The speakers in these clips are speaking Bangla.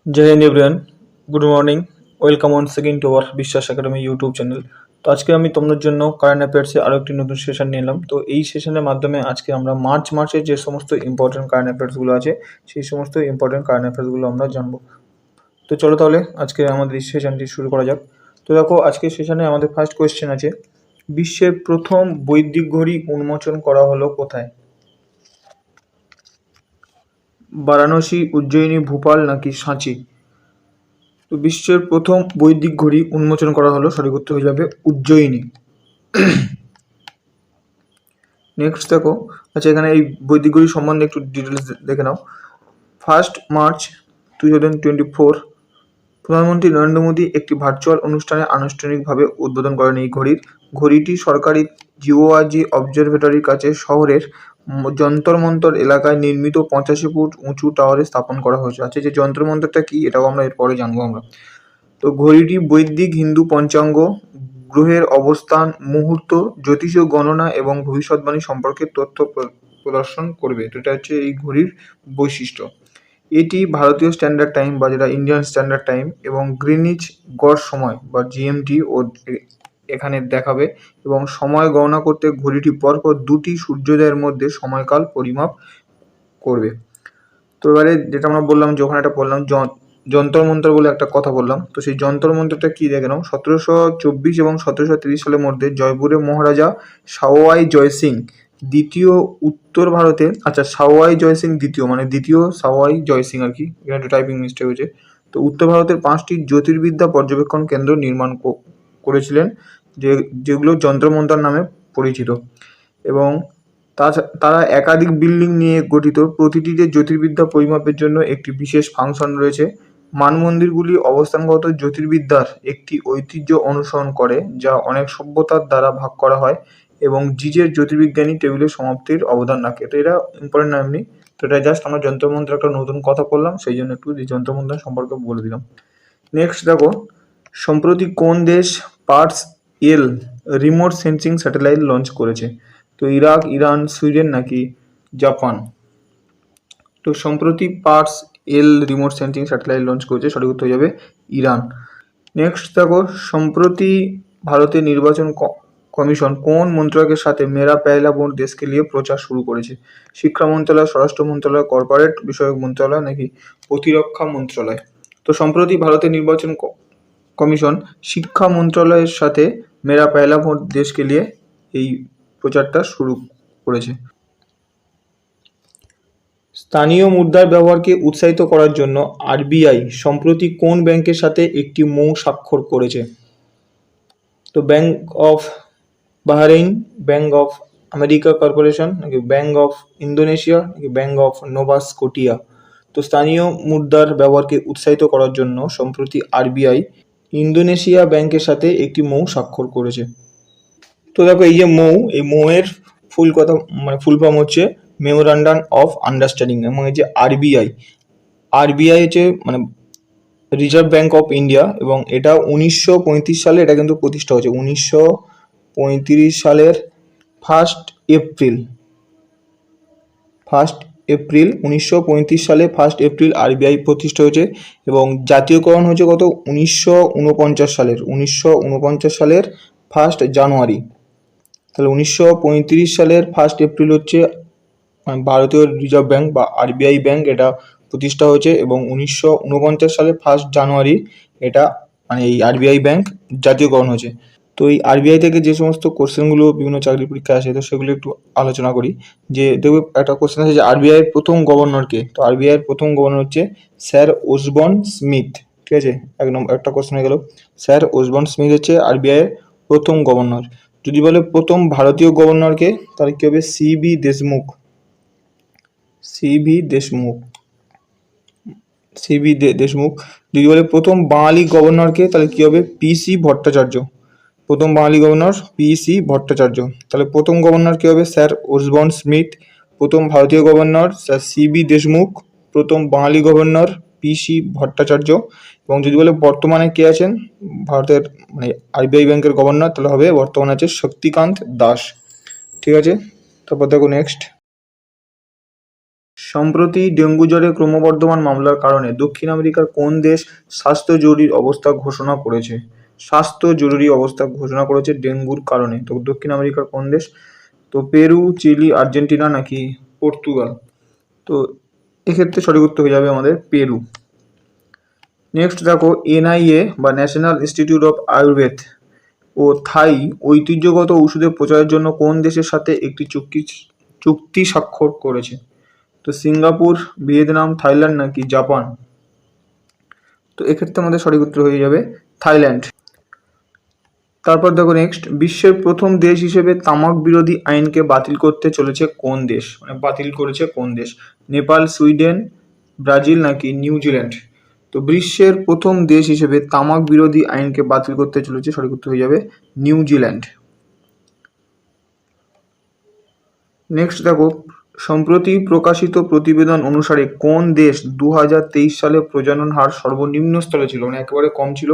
Joy Hind everyone, good morning, welcome on second to our Biswas academy YouTube channel. তো আজকে আমি তোমাদের জন্য কারেন্ট অ্যাফেয়ার্সে আরও একটি নতুন সেশন নিয়ে এলাম। তো এই সেশনের মাধ্যমে আজকে আমরা মার্চ মাসের যে সমস্ত ইম্পর্টেন্ট কারেন্ট অ্যাফেয়ার্সগুলো আছে সেই সমস্ত ইম্পর্টেন্ট কারেন্ট অ্যাফেয়ার্সগুলো আমরা জানবো। তো চলো তাহলে আজকে আমাদের এই সেশনটি শুরু করা যাক। তো দেখো, আজকের সেশনে আমাদের ফার্স্ট কোয়েশ্চেন আছে, বিশ্বের প্রথম বৈদিক ঘড়ি উন্মোচন করা হলো কোথায়? বারাণসী, উজ্জয়িনী, ভোপাল নাকি সাঁচি? তো বিশ্বের প্রথম বৈদিক ঘড়ি উন্মোচন করা হলো, সঠিক উত্তর হয়ে যাবে উজ্জয়িনী। নেক্সট দেখো, আচ্ছা এখানে এই বৈদিক ঘড়ি সম্বন্ধে একটু ডিটেলস দেখে নাও। 1 মার্চ 2024 প্রধানমন্ত্রী নরেন্দ্র মোদী একটি ভার্চুয়াল অনুষ্ঠানে আনুষ্ঠানিকভাবে উদ্বোধন করেন এই ঘড়িটি সরকারি জিওআরজি অবজারভেটরির কাছে শহরের যন্তর মন্তর এলাকায় নির্মিত 85 ফুট উঁচু টাওয়ারে স্থাপন করা হয়েছে। আচ্ছা, যে যন্তর মন্তরটা কি, এটাও আমরা এরপরে জানবো আমরা। তো ঘড়িটি বৈদিক হিন্দু পঞ্চাঙ্গ, গ্রহের অবস্থান, মুহূর্ত, জ্যোতিষীয় গণনা এবং ভবিষ্যৎবাণী সম্পর্কে তথ্য প্রদর্শন করবে। তো এটা হচ্ছে এই ঘড়ির বৈশিষ্ট্য। এটি ভারতীয় স্ট্যান্ডার্ড টাইম বা যেটা ইন্ডিয়ান স্ট্যান্ডার্ড টাইম এবং গ্রিনিচ গড় সময় বা জিএমটি ও এখানে দেখাবে এবং সময় গণনা করতে ঘড়িটি পরপর 2টি সূর্যোদয়ের মধ্যে সময়কাল পরিমাপ করবে। তো এবারে যেটা আমরা বললাম, যখন এটা বললাম যন্তর মন্তর বলে একটা কথা বললাম, তো সেই যন্তর মন্তরটা কি দেখে নাও। 1724 এবং 1730 সালের মধ্যে জয়পুরে মহারাজা সাওয়াই জয়সিং দ্বিতীয় উত্তর ভারতে, আচ্ছা সাওয়াই জয়সিং দ্বিতীয় মানে দ্বিতীয় সাওয়াই জয়সিং আর কি, এখানে একটা টাইপিং মিস্টেক হয়েছে। তো উত্তর ভারতের 5টি জ্যোতির্বিদ্যা পর্যবেক্ষণ কেন্দ্র নির্মাণ করেছিলেন, যেগুলো যন্ত্রমন্তর নামে পরিচিত। এবং তারা একাধিক বিল্ডিং নিয়ে গঠিত, প্রতিটিতে জ্যোতির্বিদ্যা পরিমাপের জন্য একটি বিশেষ ফাংশন রয়েছে। মানমন্দিরগুলি অবস্থানগত জ্যোতির্বিদ্যার একটি ঐতিহ্য অনুসরণ করে, যা অনেক সভ্যতার দ্বারা ভাগ করা হয় এবং জিজের জ্যোতির্বিজ্ঞানী টেবিলের সমাপ্তির অবদান রাখে। তো এটা ইম্পর্টেন্ট নামনি, তো এটা জাস্ট আমরা যন্ত্রমন্ত্র একটা নতুন কথা বললাম, সেই জন্য একটু এই যন্ত্রমন্ত্র সম্পর্কে বলে দিলাম। নেক্সট দেখো, সম্প্রতি কোন দেশ পার্স এল রিমোট সেন্সিং স্যাটেলাইট লঞ্চ করেছে? তো ইরাক, ইরান, সুইডেন নাকি জাপান? তো সম্প্রতি পার্স এল রিমোট সেন্সিং স্যাটেলাইট লঞ্চ করেছে, সঠিক উত্তর হয়ে যাবে ইরান। নেক্সট দেখো, সম্প্রতি ভারতের নির্বাচন কমিশন কোন মন্ত্রকের সাথে মেরা পেহলা ভোট দেশকে নিয়ে প্রচার শুরু করেছে? শিক্ষা মন্ত্রণালয়, স্বরাষ্ট্র মন্ত্রণালয়, কর্পোরেট বিষয়ক মন্ত্রণালয় নাকি প্রতিরক্ষা মন্ত্রণালয়? তো সম্প্রতি ভারতের নির্বাচন কমিশন শিক্ষা মন্ত্রণালয়ের সাথে মেরা পেহলা ভোট দেশকে নিয়ে এই প্রচারটা শুরু করেছে। স্থানীয় মুদ্রার ব্যবহারকে উৎসাহিত করার জন্য আরবিআই সম্প্রতি কোন ব্যাংকের সাথে একটি মৌ স্বাক্ষর করেছে? তো bank of Bahrain, bank of America corporation নাকি ব্যাংক অফ ইন্দোনেশিয়া নাকি ব্যাংক অফ নোভা স্কটিয়া? তো স্থানীয় মুদ্রার ব্যবহারকে উৎসাহিত করার জন্য সম্প্রতি আরবিআই ইন্দোনেশিয়া ব্যাংকের সাথে একটি মৌ স্বাক্ষর করেছে। তো দেখো, এই যে এই মৌয়ের ফুল কথা মানে ফুল ফর্ম হচ্ছে মেমোরান্ডাম অফ আন্ডারস্ট্যান্ডিং। এবং এই যে আরবিআই হচ্ছে মানে রিজার্ভ ব্যাংক অফ ইন্ডিয়া, এবং এটা 1935 সালে এটা কিন্তু প্রতিষ্ঠা হয়েছে। 1935 সালের ফার্স্ট এপ্রিল 1935 সালে 1 এপ্রিল আরবিআই প্রতিষ্ঠা হয়েছে এবং জাতীয়করণ হয়েছে কত 1949 সালের 1 জানুয়ারি। তাহলে 1935 সালের 1 এপ্রিল হচ্ছে ভারতীয় রিজার্ভ ব্যাংক বা আরবিআই ব্যাংক এটা প্রতিষ্ঠা হয়েছে, এবং 1949 সালের 1 জানুয়ারি এটা মানে এই আরবিআই ব্যাংক জাতীয়করণ হয়েছে। তো এই আরবিআই থেকে যে সমস্ত কোশ্চেনগুলো বিভিন্ন চাকরি পরীক্ষায় আসে, তো সেগুলো একটু আলোচনা করি। যে দেখবে একটা কোশ্চেন আছে যে আরবিআই এর প্রথম গভর্নর কে? তো আরবিআই এর প্রথম গভর্নর হচ্ছে স্যার ওসবর্ন স্মিথ। ঠিক আছে, একটা কোশ্চেন হয়ে গেল। স্যার ওসবর্ন স্মিথ হচ্ছে আরবিআই এর প্রথম গভর্নর। যদি বলে প্রথম ভারতীয় গভর্নর কে, তাহলে কি হবে? সিবি দেশমুখ। যদি বলে প্রথম বাঙালি গভর্নর কে, তাহলে কি হবে? পিসি ভট্টাচার্য। প্রথম বাঙালি গভর্নর পিসি ভট্টাচার্য। তাহলে প্রথম গভর্নর কি হবে? Sir Osborne Smith. প্রথম ভারতীয় গভর্নর স্যার সিবি দেশমুখ। প্রথম বাঙালি গভর্নর পিসি ভট্টাচার্য। এবং যদি বলে বর্তমানে কে আছেন ভারতের মানে আরবিআই ব্যাংকের গভর্নর, তাহলে হবে বর্তমানে আছে শক্তিকান্ত দাস। ঠিক আছে, তারপর দেখো নেক্সট, সম্প্রতি ডেঙ্গু জ্বরে ক্রমবর্ধমান মামলার কারণে দক্ষিণ আমেরিকার কোন দেশ স্বাস্থ্য জরুরি অবস্থা ঘোষণা করেছে? স্বাস্থ্য জরুরি অবস্থা ঘোষণা করেছে ডেঙ্গুর কারণে। তো দক্ষিণ আমেরিকার কোন দেশ? তো পেরু, চিলি, আর্জেন্টিনা নাকি পর্তুগাল? তো এক্ষেত্রে সঠিক উত্তর হয়ে যাবে আমাদের পেরু। নেক্সট দেখো, এনআইএ বা ন্যাশনাল ইনস্টিটিউট অফ আয়ুর্বেদ ও থাই ঐতিহ্যগত ওষুধের প্রচারের জন্য কোন দেশের সাথে একটি চুক্তি স্বাক্ষর করেছে? তো সিঙ্গাপুর, ভিয়েতনাম, থাইল্যান্ড নাকি জাপান? তো এক্ষেত্রে আমাদের সঠিক উত্তর হয়ে যাবে থাইল্যান্ড। তারপর দেখো নেক্সট, বিশ্বের প্রথম দেশ হিসেবে তামাক বিরোধী আইনকে বাতিল করতে চলেছে কোন দেশ? মানে বাতিল করেছে কোন দেশ? নেপাল, সুইডেন, ব্রাজিল নাকি নিউজিল্যান্ড? তো বিশ্বের প্রথম দেশ হিসেবে তামাক বিরোধী আইনকে বাতিল করতে চলেছে, সঠিক উত্তর হয়ে যাবে নিউজিল্যান্ড। নেক্সট দেখো, সম্প্রতি প্রকাশিত প্রতিবেদন অনুসারে কোন দেশ 2023 সালে প্রজনন হার সর্বনিম্ন স্তরে ছিল, মানে একেবারে কম ছিল?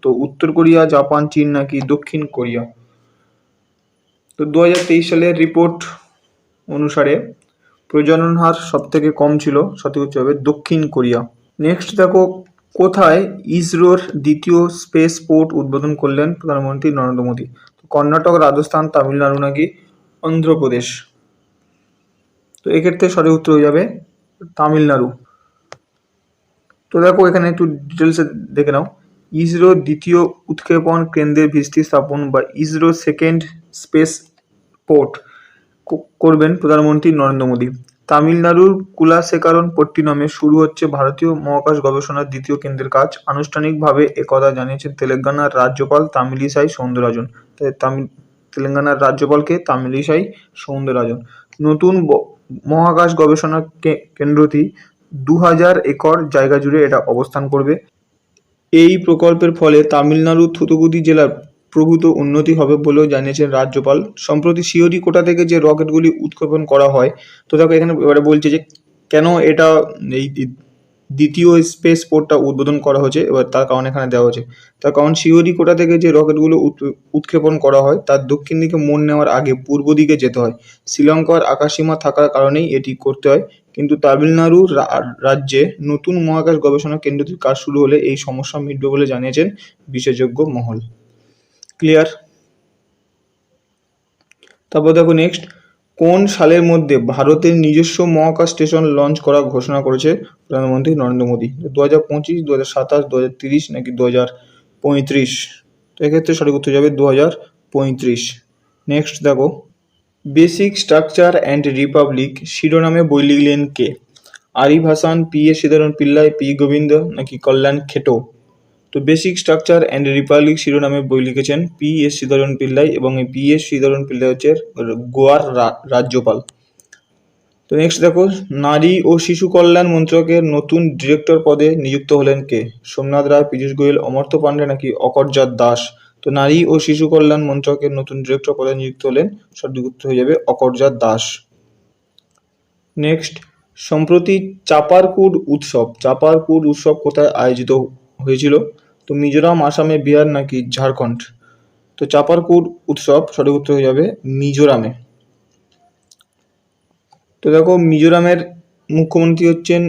তো উত্তর কোরিয়া, জাপান, চীন নাকি দক্ষিণ কোরিয়া? তো 2023 সালের রিপোর্ট অনুসারে প্রজনন হার সব থেকে কম ছিল, সঠিক উত্তর হবে দক্ষিণ কোরিয়া। নেক্সট দেখো, কোথায় ইসরোর দ্বিতীয় স্পেস পোর্ট উদ্বোধন করলেন প্রধানমন্ত্রী নরেন্দ্র মোদী? কর্ণাটক, রাজস্থান, তামিলনাড়ু নাকি অন্ধ্রপ্রদেশ? তো এক্ষেত্রে সঠিক উত্তর হয়ে যাবে তামিলনাড়ু। তো দেখো এখানে একটু ডিটেলসে দেখে নাও। ইসরো দ্বিতীয় উৎক্ষেপণ কেন্দ্রের ভিত্তি স্থাপন বা ইসরো সেকেন্ড স্পেস পোর্ট করবেন প্রধানমন্ত্রী নরেন্দ্র মোদী। তামিলনাড়ুর কুলাশেখরন পট্টিনমে শুরু হচ্ছে ভারতীয় মহাকাশ গবেষণার দ্বিতীয় কেন্দ্রের কাজ। আনুষ্ঠানিকভাবে একথা জানিয়েছেন তেলেঙ্গানার রাজ্যপাল তামিলিসাই সৌন্দররাজন। তেলেঙ্গানার রাজ্যপালকে তামিলিসাই সৌন্দররাজন। নতুন মহাকাশ গবেষণা কেন্দ্রটি 2000 একর জায়গা জুড়ে এটা অবস্থান করবে। এই প্রকল্পের ফলে তামিলনাড়ু থুথুকুডি জেলার প্রভূত উন্নতি হবে বলেও জানিয়েছেন রাজ্যপাল। সম্প্রতি শ্রীহরিকোটা থেকে যে রকেটগুলি উৎক্ষেপণ করা হয়, তো দেখো এখানে এবারে বলছে যে কেন এটা এই দ্বিতীয় স্পেস পোর্টটা উদ্বোধন করা হয়েছে। এবার তার কারণ এখানে দেওয়া হয়েছে, তার কারণ শ্রীহরিকোটা থেকে যে রকেটগুলো উৎক্ষেপণ করা হয় তার দক্ষিণ দিকে মোড় নেওয়ার আগে পূর্ব দিকে যেতে হয়। শ্রীলঙ্কার আকাশসীমা থাকার কারণেই এটি করতে হয়। কিন্তু তামিলনাড়ু রাজ্যে নতুন মহাকাশ গবেষণা কেন্দ্রটির কাজ শুরু হলে এই সমস্যা মিটবে বলে জানিয়েছেন বিশেষজ্ঞ মহল। ক্লিয়ার? তারপর দেখো নেক্সট, কোন সালের মধ্যে ভারতের নিজস্ব মহাকাশ স্টেশন লঞ্চ করার ঘোষণা করেছে প্রধানমন্ত্রী নরেন্দ্র মোদী? 2025, 2027, 2030 নাকি 2035? তো এক্ষেত্রে সঠিক উত্তর যাবে 2035। নেক্সট দেখো, বেসিক স্ট্রাকচার অ্যান্ড রিপাবলিক শিরোনামে বই লিখলেন কে? আরিফ হাসান, পি.এস. শ্রীধরন পিল্লাই, পি গোবিন্দ নাকি কল্যাণ খেটো? তো বেসিক স্ট্রাকচার অ্যান্ড রিপাবলিক শিরোনামে বই লিখেছেন পি.এস. শ্রীধরন পিল্লাই, এবং এই পি.এস. শ্রীধরন পিল্লাই হচ্ছে গোয়ার রাজ্যপাল। তো নেক্সট দেখো, নারী ও শিশু কল্যাণ মন্ত্রকের নতুন ডিরেক্টর পদে নিযুক্ত হলেন কে? সোমনাথ রায়, পীযূষ গোয়েল, অমর্ত্য পাণ্ডে নাকি অকর্যাত দাস? তো নারী ও শিশু কল্যাণ মন্ত্রকের নতুন ডিরেক্টর পদে নিযুক্ত হলেন, সঠিক উত্তর হয়ে যাবে অকর্যাত দাস। নেক্সট, সম্প্রতি চাপারকুড উৎসব কোথায় আয়োজিত হয়েছিল? তো মিজোরাম, আসামে, বিহার নাকি ঝাড়খণ্ড? তো চাপারকুড উৎসব সঠিক উত্তর হয়ে যাবে মিজোরামে। তো দেখো, মিজোরামের মুখ্যমন্ত্রী হচ্ছেন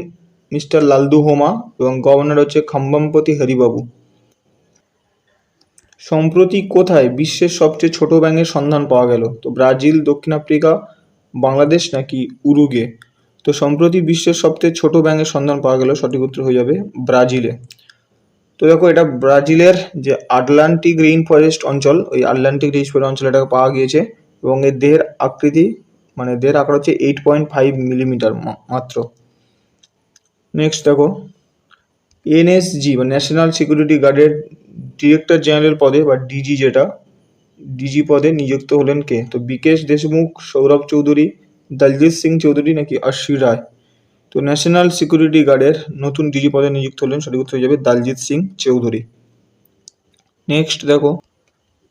মিস্টার লালদুহোমা এবং গভর্নর হচ্ছে খাম্বামপতি হরিবাবু। সম্প্রতি কোথায় বিশ্বের সবচেয়ে ছোট ব্যাঙের সন্ধান পাওয়া গেল? তো ব্রাজিল, দক্ষিণ আফ্রিকা, বাংলাদেশ নাকি উরুগুয়ে? তো সম্প্রতি বিশ্বের সবচেয়ে ছোট ব্যাঙের সন্ধান পাওয়া গেল, সঠিক উত্তর হয়ে যাবে ব্রাজিলে। তো দেখো, এটা ব্রাজিলের যে আটলান্টিক রেইন ফরেস্ট অঞ্চল, ওই আটলান্টিক রেইন ফরেস্ট অঞ্চলে এটাকে পাওয়া গিয়েছে, এবং এর দেহের আকার হচ্ছে 8.5 মিলিমিটার মাত্র। নেক্সট দেখো, এনএসজি বা ন্যাশনাল সিকিউরিটি গার্ডের ডিরেক্টর জেনারেল পদে বা ডিজি পদে নিযুক্ত হলেন কে? তো বিকেশ দেশমুখ, সৌরভ চৌধুরী, দলজিৎ সিং চৌধুরী নাকি অশ্বির রায়? তো ন্যাশনাল সিকিউরিটি গার্ডের নতুন ডিজি পদে নিযুক্ত হলেন, সঠিক উত্তর হয়ে যাবে দলজিৎ সিং চৌধুরী। নেক্সট দেখো,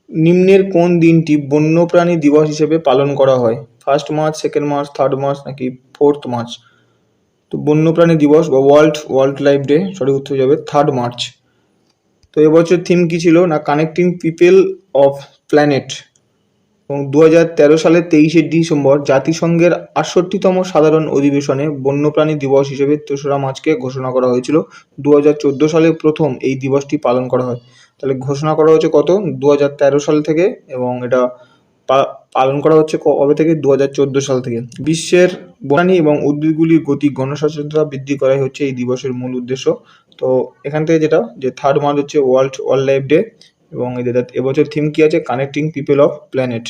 নিম্নের কোন দিনটি বন্যপ্রাণী দিবস হিসেবে পালন করা হয়? 1 মার্চ, 2 মার্চ, 3 মার্চ নাকি 4 মার্চ? তো বন্যপ্রাণী দিবস বা ওয়ার্ল্ড লাইফ ডে, সঠিক উত্তর হয়ে যাবে 3 মার্চ। তো এবছর থিম কি ছিল না কানেক্টিং পিপল অফ প্ল্যানেট। এবং 2013 সালের 23শে ডিসেম্বর জাতিসংঘের 68তম সাধারণ অধিবেশনে বন্যপ্রাণী দিবস হিসেবে 3রা মার্চকে ঘোষণা করা হয়েছিল। 2014 সালে প্রথম এই দিবসটি পালন করা হয়। তাহলে ঘোষণা করা হয়েছে কত? 2013 সাল থেকে, এবং এটা পালন করা হচ্ছে কবে থেকে? 2014 সাল থেকে। বিশ্বের বন্যপ্রাণী এবং উদ্ভিদগুলির গতি গণসচেতনতা বৃদ্ধি করাই হচ্ছে এই দিবসের মূল উদ্দেশ্য। তো এখান থেকে যেটা, যে 3rd মার্চ হচ্ছে ওয়ার্ল্ড ওয়াইল্ড লাইফ ডে, এবং এবছর থিম কি আছে? Connecting people of planet.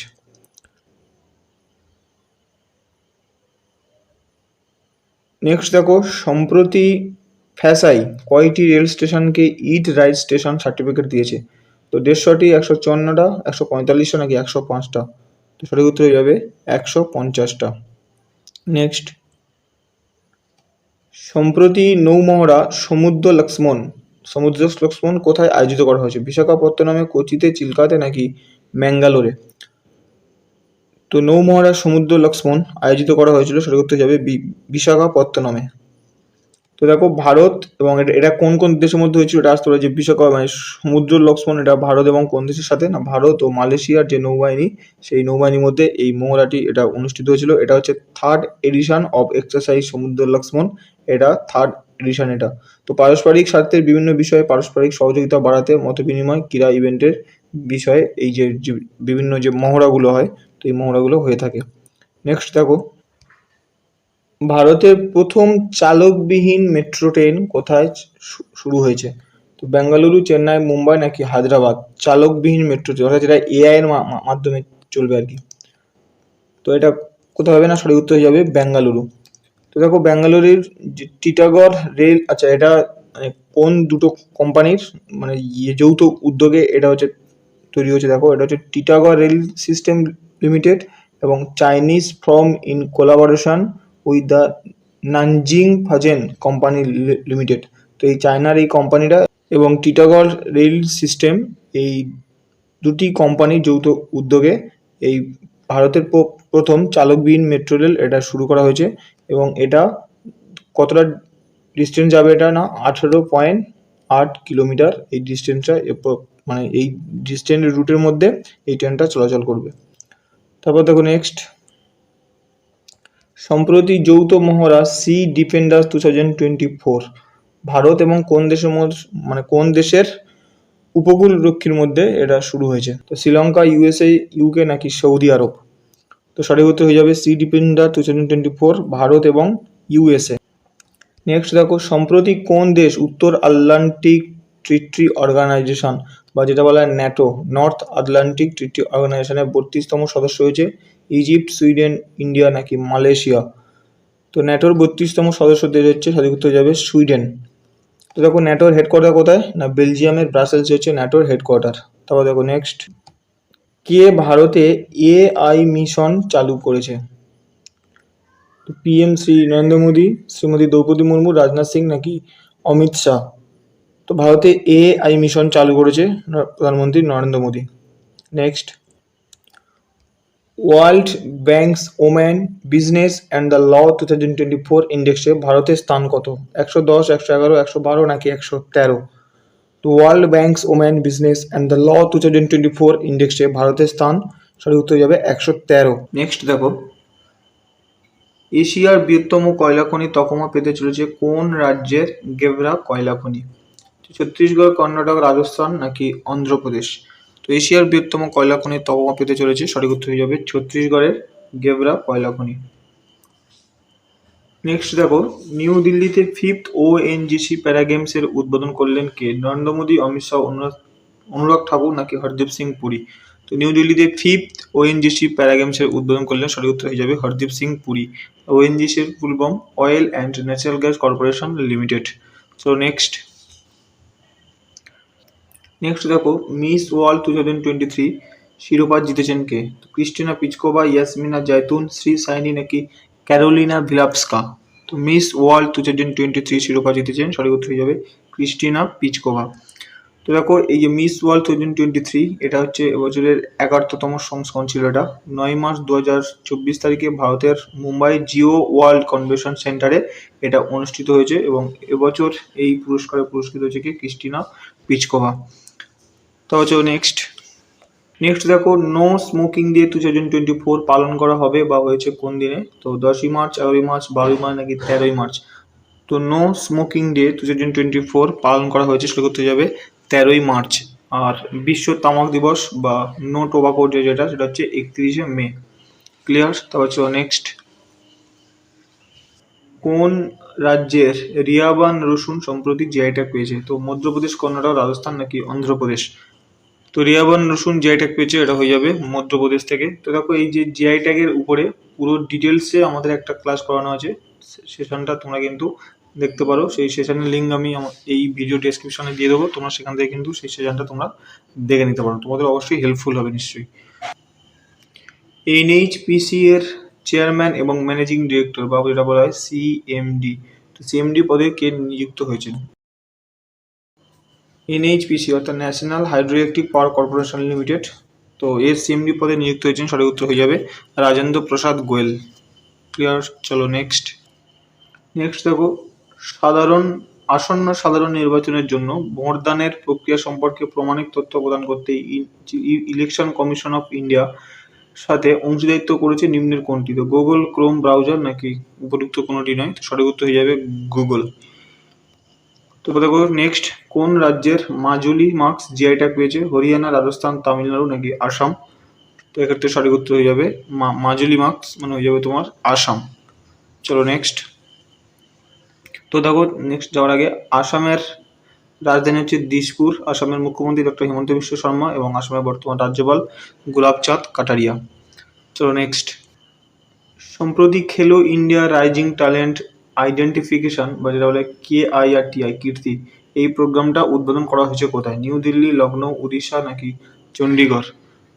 Next দেখো, সম্প্রতি ফ্যাসাই কয়টি রেল স্টেশনকে ইট রাইট স্টেশন সার্টিফিকেট দিয়েছে? তো 150টি, 154টা, 145টা নাকি 105টা? তো সঠিক উত্তর হয়ে যাবে 150টা। নেক্সট, সম্প্রতি নৌমহড়া সমুদ্র লক্ষ্মণ কোথায় আয়োজিত করা হয়েছে? বিশাখাপত্তনমে, কোচিতে, চিল্কাতে নাকি ম্যাঙ্গালোরে? তো নৌমহড়া সমুদ্র লক্ষ্মণ আয়োজিত করা হয়েছিল, সঠিক উত্তর যাবে বিশাখাপত্তনমে। তো দেখো, ভারত এবং এটা কোন কোন দেশের মধ্যে হয়েছিল এটা আসতে পারে, যে মানে সমুদ্র লক্ষ্মণ এটা ভারত এবং কোন দেশের সাথে? না, ভারত ও মালয়েশিয়ার যে নৌবাহিনী, সেই নৌবাহিনীর মধ্যে এই মহড়াটি এটা অনুষ্ঠিত হয়েছিল। এটা হচ্ছে 3rd এডিশন অফ এক্সারসাইজ সমুদ্র লক্ষ্মণ, এটা 3rd এডিশন এটা। তো পারস্পরিক স্বার্থের বিভিন্ন বিষয়ে পারস্পরিক সহযোগিতা বাড়াতে মতবিনিময়, ক্রীড়া ইভেন্টের বিষয়ে এই যে বিভিন্ন যে মহড়াগুলো হয়, তো এই মহড়াগুলো হয়ে থাকে। নেক্সট দেখো, ভারতের প্রথম চালকবিহীন মেট্রো ট্রেন কোথায় শুরু হয়েছে? তো বেঙ্গালুরু, চেন্নাই, মুম্বাই নাকি হায়দ্রাবাদ? চালকবিহীন মেট্রো ট্রেন, অর্থাৎ যেটা এআই এর মাধ্যমে চলবে আর কি। তো এটা কোথায় হবে? না, সঠিক উত্তর হয়ে যাবে বেঙ্গালুরু। তো দেখো, বেঙ্গালুরুর টিটাগড় রেল, আচ্ছা এটা মানে কোন দুটো কোম্পানির মানে যৌথ উদ্যোগে এটা হচ্ছে তৈরি হয়েছে? দেখো, এটা হচ্ছে টিটাগড় রেল সিস্টেম লিমিটেড এবং Chinese from in collaboration with the Nanjing ফাজেন কোম্পানি লিমিটেড। তো এই চায়নার এই কোম্পানিটা এবং টিটাগড় রেল সিস্টেম, এই দুটি কোম্পানির যৌথ উদ্যোগে এই ভারতের প্রথম চালকবিহীন মেট্রো রেল এটা শুরু করা হয়েছে। এবং এটা কতটা ডিস্টেন্স যাবে? এটা না 18.8 কিলোমিটার এই ডিস্টেন্সটা, মানে এই ডিস্টেন্স রুটের মধ্যে এই ট্রেনটা চলাচল করবে। তারপর দেখো নেক্সট, সম্প্রতি যৌথ মহড়া সি ডিফেন্ডার্স 2024 ভারত এবং কোন দেশের মধ্যে, মানে কোন দেশের উপকূল রক্ষীর মধ্যে এটা শুরু হয়েছে? তো শ্রীলঙ্কা, ইউএসএ, ইউকে নাকি সৌদি আরব? তো সঠিক উত্তর হয়ে যাবে সি ডিফেন্ডার 2024 ভারত এবং ইউএসএ। নেক্সট দেখো, সম্প্রতি কোন দেশ উত্তর আটলান্টিক ট্রিটি অর্গানাইজেশন, বা যেটা বলা হয় ন্যাটো, নর্থ আটলান্টিক ট্রিটি অর্গানাইজেশনের 32তম সদস্য হয়েছে? ইজিপ্ট, সুইডেন, ইন্ডিয়া নাকি মালয়েশিয়া? তো ন্যাটোর 32তম সদস্য দেশ হচ্ছে, সঠিক উত্তর যাবে সুইডেন। তো দেখো, ন্যাটোর হেডকোয়ার্টার কোথায়? না, বেলজিয়ামের ব্রাসেলস হচ্ছে ন্যাটোর হেডকোয়ার্টার। তারপর দেখো নেক্সট, কে ভারতে এআই মিশন চালু করেছে? তো পিএম শ্রী নরেন্দ্র মোদী, শ্রীমতী দ্রৌপদী মুর্মু, রাজনাথ সিং নাকি অমিত শাহ? তো ভারতে এআই মিশন চালু করেছে প্রধানমন্ত্রী Narendra Modi. Next, world banks woman business and the law 2024 ইন্ডেক্সে ভারতের স্থান কত? 110, 111, 112 নাকি 113? তো world banks woman business and the law 2024 ইন্ডেক্সে ভারতের স্থান, সঠিক উত্তর যাবে 113। নেক্সট দেখো, এশিয়ার বৃহত্তম কয়লা খনি তকমা পেতে চলেছে কোন রাজ্যের গেভরা কয়লা খনি? ছত্তিশগড়, কর্ণাটক, রাজস্থান নাকি অন্ধ্রপ্রদেশ? তো এশিয়ার বৃহত্তম কয়লা খনির তকমা পেতে চলেছে, সঠিক উত্তর হয়ে যাবে ছত্তিশগড়ের গেভরা কয়লা খনি। নেক্সট দেখো, নিউ দিল্লিতে 5th ওএনজিসি প্যারা গেমসের উদ্বোধন করলেন কে? নরেন্দ্র মোদী, অমিত শাহ, অনুরাগ ঠাকুর নাকি হরদীপ সিং পুরী? তো নিউ দিল্লিতে 5th ওএনজিসি প্যারা গেমসের উদ্বোধন করলেন, সঠিক উত্তর হয়ে যাবে হরদীপ সিং পুরী। ওএনজিসির full form oil and natural gas corporation limited. So next দেখো, মিস ওয়ার্ল্ড 2023 শিরোপা জিতেছেন কে? Krystyna Pyszkova, Yasmina Zaytoun, Shree Saini নাকি ক্যারোলিনা ভিলাভস্কা? তো মিস ওয়ার্ল্ড 2023 শিরোপা জিতেছেন, সঠিক উত্তর হয়ে যাবে ক্রিস্টিনা পিচকোভা। তো দেখো, এই যে মিস ওয়ার্ল্ড 2023 এটা হচ্ছে এবছরের 11তম সংস্করণ ছিল। এটা 9 মার্চ 2024 তারিখে ভারতের মুম্বাই জিও ওয়ার্ল্ড কনভেনশন সেন্টারে এটা অনুষ্ঠিত হয়েছে, এবং এবছর এই পুরস্কারে পুরস্কৃত হয়েছে কি? ক্রিস্টিনা পিচকোভা। তো হচ্ছে নেক্সট, নেক্সট দেখো, নো স্মোকিং ডে 2024 পালন করা হবে বা হয়েছে কোন দিনে? তো 10ই মার্চ, 11ই মার্চ, 12ই মার্চ নাকি 13ই মার্চ? তো নো স্মোকিং ডে 2024 পালন করা হয়েছে, সেটা করতে যাবে 13ই মার্চ। আর বিশ্ব তামাক দিবস বা নো টোবাকো ডে যেটা, সেটা হচ্ছে 31শে মে। ক্লিয়ার? তারপর চলো নেক্সট। কোন রাজ্যের রিয়াবান রসুন সম্প্রতি জিআই ট্যাগ পেয়েছে? তো মধ্যপ্রদেশ, কর্ণাটক, রাজস্থান নাকি অন্ধ্রপ্রদেশ? তো রিয়াবান রসুন জিআই ট্যাগ পেয়েছে, এটা হয়ে যাবে মধ্যপ্রদেশ থেকে। তো দেখো, এই যে জিআই ট্যাগের উপরে পুরো ডিটেলসে আমাদের একটা ক্লাস করানো আছে, সেশনটা তোমরা কিন্তু দেখতে পারো। সেই সেশনের লিঙ্ক আমি এই ভিডিও ডেসক্রিপশনে দিয়ে দেবো, তোমরা সেখান থেকে কিন্তু সেই সেশনটা তোমরা দেখে নিতে পারো, তোমাদের অবশ্যই হেল্পফুল হবে নিশ্চয়ই। এনএইচপিসি এর চেয়ারম্যান এবং ম্যানেজিং ডিরেক্টর বা যেটা বলা হয় সিএমডি, তো সিএমডি পদে কে নিযুক্ত হয়েছেন? এনএইচপিসি অর্থাৎ ন্যাশনাল হাইড্রোইলেকট্রিক পাওয়ার কর্পোরেশন লিমিটেড, তো এর সিএমডি পদে নিযুক্ত হয়েছেন, সঠিক উত্তর হয়ে যাবে রাজেন্দ্র প্রসাদ গোয়েল। ক্লিয়ার? চলো নেক্সট। নেক্সট দেখো, আসন্ন সাধারণ নির্বাচনের জন্য ভোটদানের প্রক্রিয়া সম্পর্কে প্রমাণিক তথ্য প্রদান করতে ইলেকশন কমিশন অফ ইন্ডিয়া সাথে অংশীদারিত্ব করেছে নিম্নের কোনটি? তো গুগল ক্রোম ব্রাউজার নাকি উপযুক্ত কোনোটি নয়? তো সঠিক উত্তর হয়ে যাবে গুগল। তো দেখো নেক্সট, কোন রাজ্যের মাজুলি মার্কস জিআই ট্যাগ পেয়েছে? হরিয়ানা, রাজস্থান, তামিলনাড়ু নাকি আসাম? তো এক্ষেত্রে সঠিক উত্তর হয়ে যাবে মাজুলি মার্কস মানে হয়ে যাবে তোমার আসাম। চলো নেক্সট। তো দেখো নেক্সট যাওয়ার আগে, আসামের রাজধানী হচ্ছে দিসপুর। আসামের মুখ্যমন্ত্রী ডক্টর হিমন্ত বিশ্ব শর্মা এবং আসামের বর্তমান রাজ্যপাল গুলাবচাঁদ কাটারিয়া। চলো নেক্সট। সম্প্রতি খেলো ইন্ডিয়া রাইজিং ট্যালেন্ট আইডেন্টিফিকেশন বা যেটা বলে KIRTI কীর্তি, এই প্রোগ্রামটা উদ্বোধন করা হয়েছে কোথায়? নিউ দিল্লি, লখনৌ, উড়িষ্যা নাকি চণ্ডীগড়?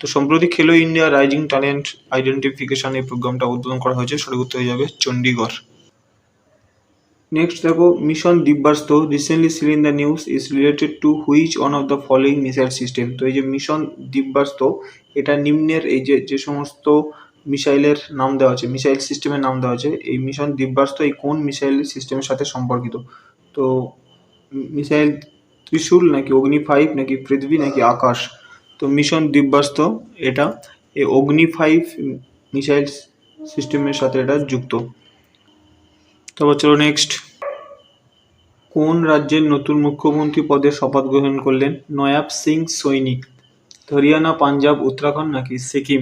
তো সম্প্রতি খেলো ইন্ডিয়া রাইজিং ট্যালেন্ট আইডেন্টিফিকেশন এই প্রোগ্রামটা উদ্বোধন করা হয়েছে, সঠিক উত্তর হয়ে যাবে চণ্ডীগড়। নেক্সট দেখো, mission Divyastra recently seen in the news is related to which one of the following missile system? তো এই যে মিশন দিব্যাস্ত, এটা নিম্নের এই যে সমস্ত মিসাইলের নাম দেওয়া আছে, মিসাইল সিস্টেমের নাম দেওয়া আছে, এই মিশন দিব্যাস্ত এই কোন মিসাইল সিস্টেমের সাথে সম্পর্কিত? তো মিসাইল ত্রিশূল নাকি অগ্নি 5 নাকি পৃথিবী নাকি আকাশ? তো মিশন দিব্যাস্ত এটা এই অগ্নি 5 মিসাইল সিস্টেমের সাথে এটা যুক্ত। তারপর চলো নেক্সট। কোন রাজ্যের নতুন মুখ্যমন্ত্রী পদে শপথ গ্রহণ করলেন নয়াব সিং সৈনি? হরিয়ানা, পাঞ্জাব, উত্তরাখণ্ড নাকি সিকিম?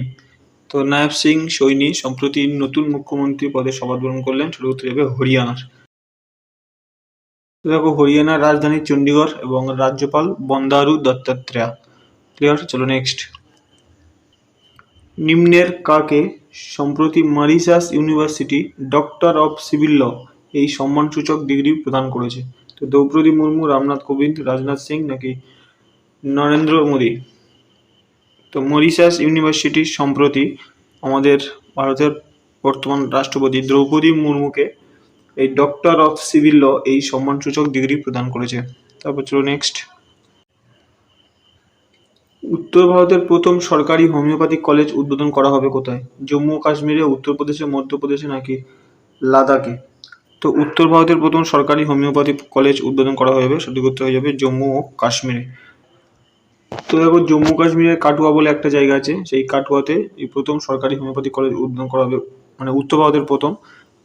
তো নয়াব সিং সৈনি সম্প্রতি নতুন মুখ্যমন্ত্রী পদে শপথ গ্রহণ করলেন, সেটা উত্তর যাবে হরিয়ানার। দেখো, হরিয়ানার রাজধানী চণ্ডীগড় এবং রাজ্যপাল বন্দারু দত্তাত্রেয়া। ক্লিয়ার? চলো নেক্সট। নিম্নের কাকে সম্প্রতি Mauritius university doctor of civil law এই সম্মানসূচক ডিগ্রি প্রদান করেছে? তো দ্রৌপদী মুর্মু, রামনাথ কোবিন্দ, রাজনাথ সিং নাকি নরেন্দ্র মোদী? তো মরিশাস ইউনিভার্সিটি সম্প্রতি আমাদের ভারতের বর্তমান রাষ্ট্রপতি দ্রৌপদী মুর্মুকে এই ডক্টর অফ সিভিল ল এই সম্মানসূচক ডিগ্রি প্রদান করেছে। তারপর চলো নেক্সট। উত্তর ভারতের প্রথম সরকারি হোমিওপ্যাথিক কলেজ উদ্বোধন করা হবে কোথায়? জম্মু ও কাশ্মীরে, উত্তরপ্রদেশে, মধ্যপ্রদেশে নাকি লাদাখে? তো উত্তর ভারতের প্রথম সরকারি হোমিওপ্যাথি কলেজ উদ্বোধন করা হবে, সঠিক উত্তর হয়ে যাবে জম্মু ও কাশ্মীরে। তো দেখো, জম্মু কাশ্মীরের কাটুয়া বলে একটা জায়গা আছে, সেই কাটুয়াতে এই প্রথম সরকারি হোমিওপ্যাথি কলেজ উদ্বোধন করা হবে, মানে উত্তর ভারতের প্রথম।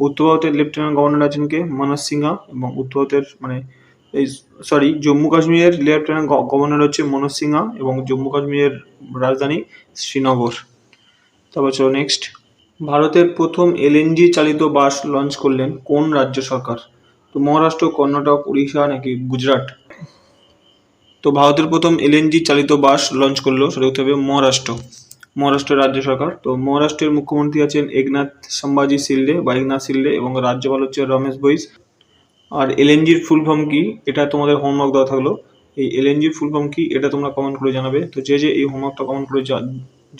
উত্তর ভারতের লেফটেন্যান্ট গভর্নর আছেন কে? মনোজ সিনহা, এবং উত্তর ভারতের জম্মু কাশ্মীরের লেফটেন্যান্ট গভর্নর হচ্ছে মনোজ সিনহা এবং জম্মু কাশ্মীরের রাজধানী শ্রীনগর। তারপর চলো নেক্সট। ভারতের প্রথম LNG চালিত বাস লঞ্চ করলেন কোন রাজ্য সরকার? তো মহারাষ্ট্র, কর্ণাটক, উড়িষ্যা নাকি গুজরাট? তো ভারতের প্রথম LNG চালিত বাস লঞ্চ করলো, সেটা হতে হবে মহারাষ্ট্রের রাজ্য সরকার। তো মহারাষ্ট্রের মুখ্যমন্ত্রী আছেন একনাথ সম্ভাজি শিন্ডে বা একনাথ শিন্ডে এবং রাজ্যপাল হচ্ছে রমেশ বৈস। আর LNGর ফুল ফর্ম কি, এটা তোমাদের হোমওয়ার্ক দেওয়া থাকলো। এই LNGর ফুল ফর্ম কি, এটা তোমরা কমেন্ট করে জানাবে। তো যে এই হোমওয়ার্কটা কমেন্ট করে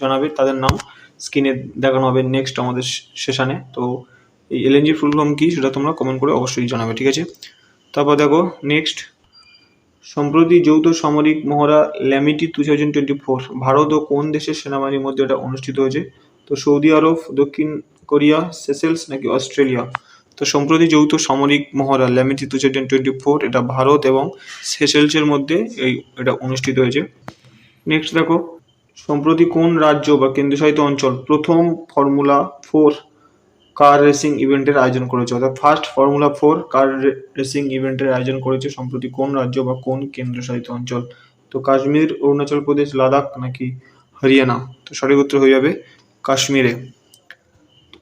জানাবে তাদের নাম স্ক্রিনে দেখানো হবে নেক্সট আমাদের সেশনে। তো এই LNGর ফুল ফর্ম কি সেটা তোমরা কমেন্ট করে অবশ্যই জানাবে, ঠিক আছে? তারপর দেখো নেক্সট। সম্প্রতি যৌথ সামরিক মহড়া ল্যামিটি 2024 ভারত ও কোন দেশের সেনাবাহিনীর মধ্যে এটা অনুষ্ঠিত হয়েছে? তো সৌদি আরব, দক্ষিণ কোরিয়া, সেসেলস নাকি অস্ট্রেলিয়া? তো সম্প্রতি যৌথ সামরিক মহড়া ল্যামিটি 2024 এটা ভারত এবং সেসেলসের মধ্যে এটা অনুষ্ঠিত হয়েছে। নেক্সট দেখো, সম্প্রতি কোন রাজ্য বা কেন্দ্রশাসিত অঞ্চল প্রথম ফর্মুলা 4 কার রেসিং ইভেন্টের আয়োজন করেছে? অর্থাৎ ফার্স্ট ফর্মুলা 4 কার রেসিং ইভেন্টের আয়োজন করেছে সম্প্রতি কোন রাজ্য বা কোন কেন্দ্রশাসিত অঞ্চল? তো কাশ্মীর, অরুণাচল প্রদেশ, লাদাখ নাকি হরিয়ানা? তো সঠিক উত্তর হয়ে যাবে কাশ্মীরে।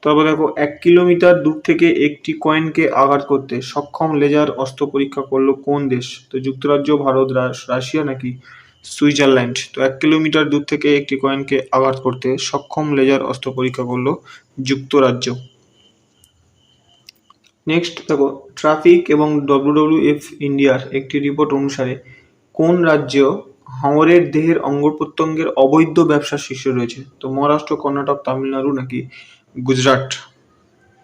তারপর দেখো, 1 কিলোমিটার দূর থেকে একটি কয়েনকে আঘাত করতে সক্ষম লেজার অস্ত্র পরীক্ষা করলো কোন দেশ? তো যুক্তরাজ্য, ভারত, রাশিয়া নাকি সুইজারল্যান্ড? তো 1 কিলোমিটার দূর থেকে একটি কয়েনকে আঘাত করতে সক্ষম লেজার অস্ত্র পরীক্ষা করলো যুক্তরাজ্য। নেক্সট দেখো, ট্রাফিক এবং WWF ইন্ডিয়ার একটি রিপোর্ট অনুসারে কোন রাজ্য হাঙরের দেহের অঙ্গ প্রত্যঙ্গের অবৈধ ব্যবসার শীর্ষে রয়েছে? তো মহারাষ্ট্র, কর্ণাটক, তামিলনাড়ু নাকি গুজরাট?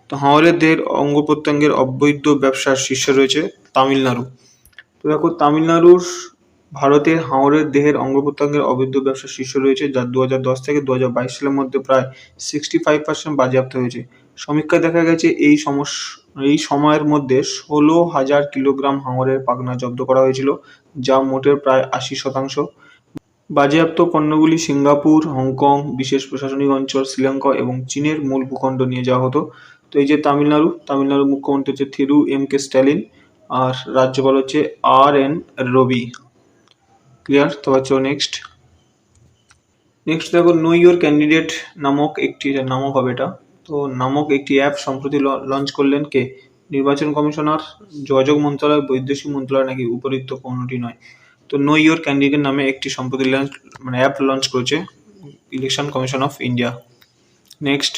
তো হাঙরের দেহের অঙ্গ প্রত্যঙ্গের অবৈধ ব্যবসার শীর্ষে রয়েছে তামিলনাড়ু। তো দেখো, তামিলনাড়ুর ভারতের হাঙরের দেহের অঙ্গ প্রত্যঙ্গের অবৈধ ব্যবসার শীর্ষে রয়েছে, যা 2010 থেকে 2022 সালের মধ্যে প্রায় 65% বাজেয়াপ্ত হয়েছে। সমীক্ষায় দেখা গেছে এই সময়ের মধ্যে 16,000 কিলোগ্রাম হাঙরের পাখনা জব্দ করা হয়েছিল, যা মোটের প্রায় 80%। বাজেয়াপ্ত পণ্যগুলি সিঙ্গাপুর, হংকং, বিশেষ প্রশাসনিক অঞ্চল, শ্রীলঙ্কা এবং চীনের মূল ভূখণ্ড নিয়ে যাওয়া হতো। তো এই যে তামিলনাড়ুর মুখ্যমন্ত্রী হচ্ছে থিরু এম.কে. স্ট্যালিন, আর রাজ্যপাল হচ্ছে আর.এন. রবি। ক্লিয়ার? তো চলো নেক্সট দেখো, নো ইউর ক্যান্ডিডেট নামক একটি অ্যাপ সম্প্রতি লঞ্চ করলেন কে? নির্বাচন কমিশনার, যোগাযোগ মন্ত্রণালয়, বৈদেশিক মন্ত্রণালয় নাকি উপরিউক্ত কোনটি নয়? তো নো ইউর ক্যান্ডিডেট নামে একটি সম্প্রতি অ্যাপ লঞ্চ করেছে election commission of India. Next,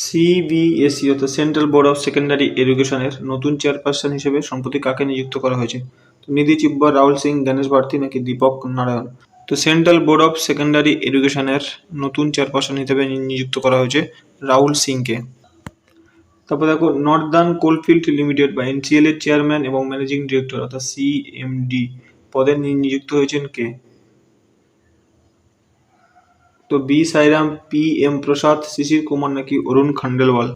CBSE অর্থাৎ সেন্ট্রাল বোর্ড অফ সেকেন্ডারি এডুকেশনের নতুন চেয়ারপারসন হিসেবে সম্প্রতি কাকে নিযুক্ত করা হয়েছে? তো নিধি চিব্বার, রাহুল সিং, গণেশ ভারতী নাকি দীপক নারায়ণ? তো সেন্ট্রাল বোর্ড অফ সেকেন্ডারি এডুকেশনের নতুন চেয়ারপারসন হিসেবে নিযুক্ত করা হয়েছে রাহুল সিংকে। তারপর দেখো, নর্দার্ন কোলফিল্ড লিমিটেড বা NCL এর চেয়ারম্যান এবং ম্যানেজিং ডিরেক্টর অর্থাৎ CMD পদে নিযুক্ত হয়েছেন কে? তো বি সাইরাম, PM প্রসাদ, শিশির কুমার নাকি অরুণ খান্ডেলওয়াল?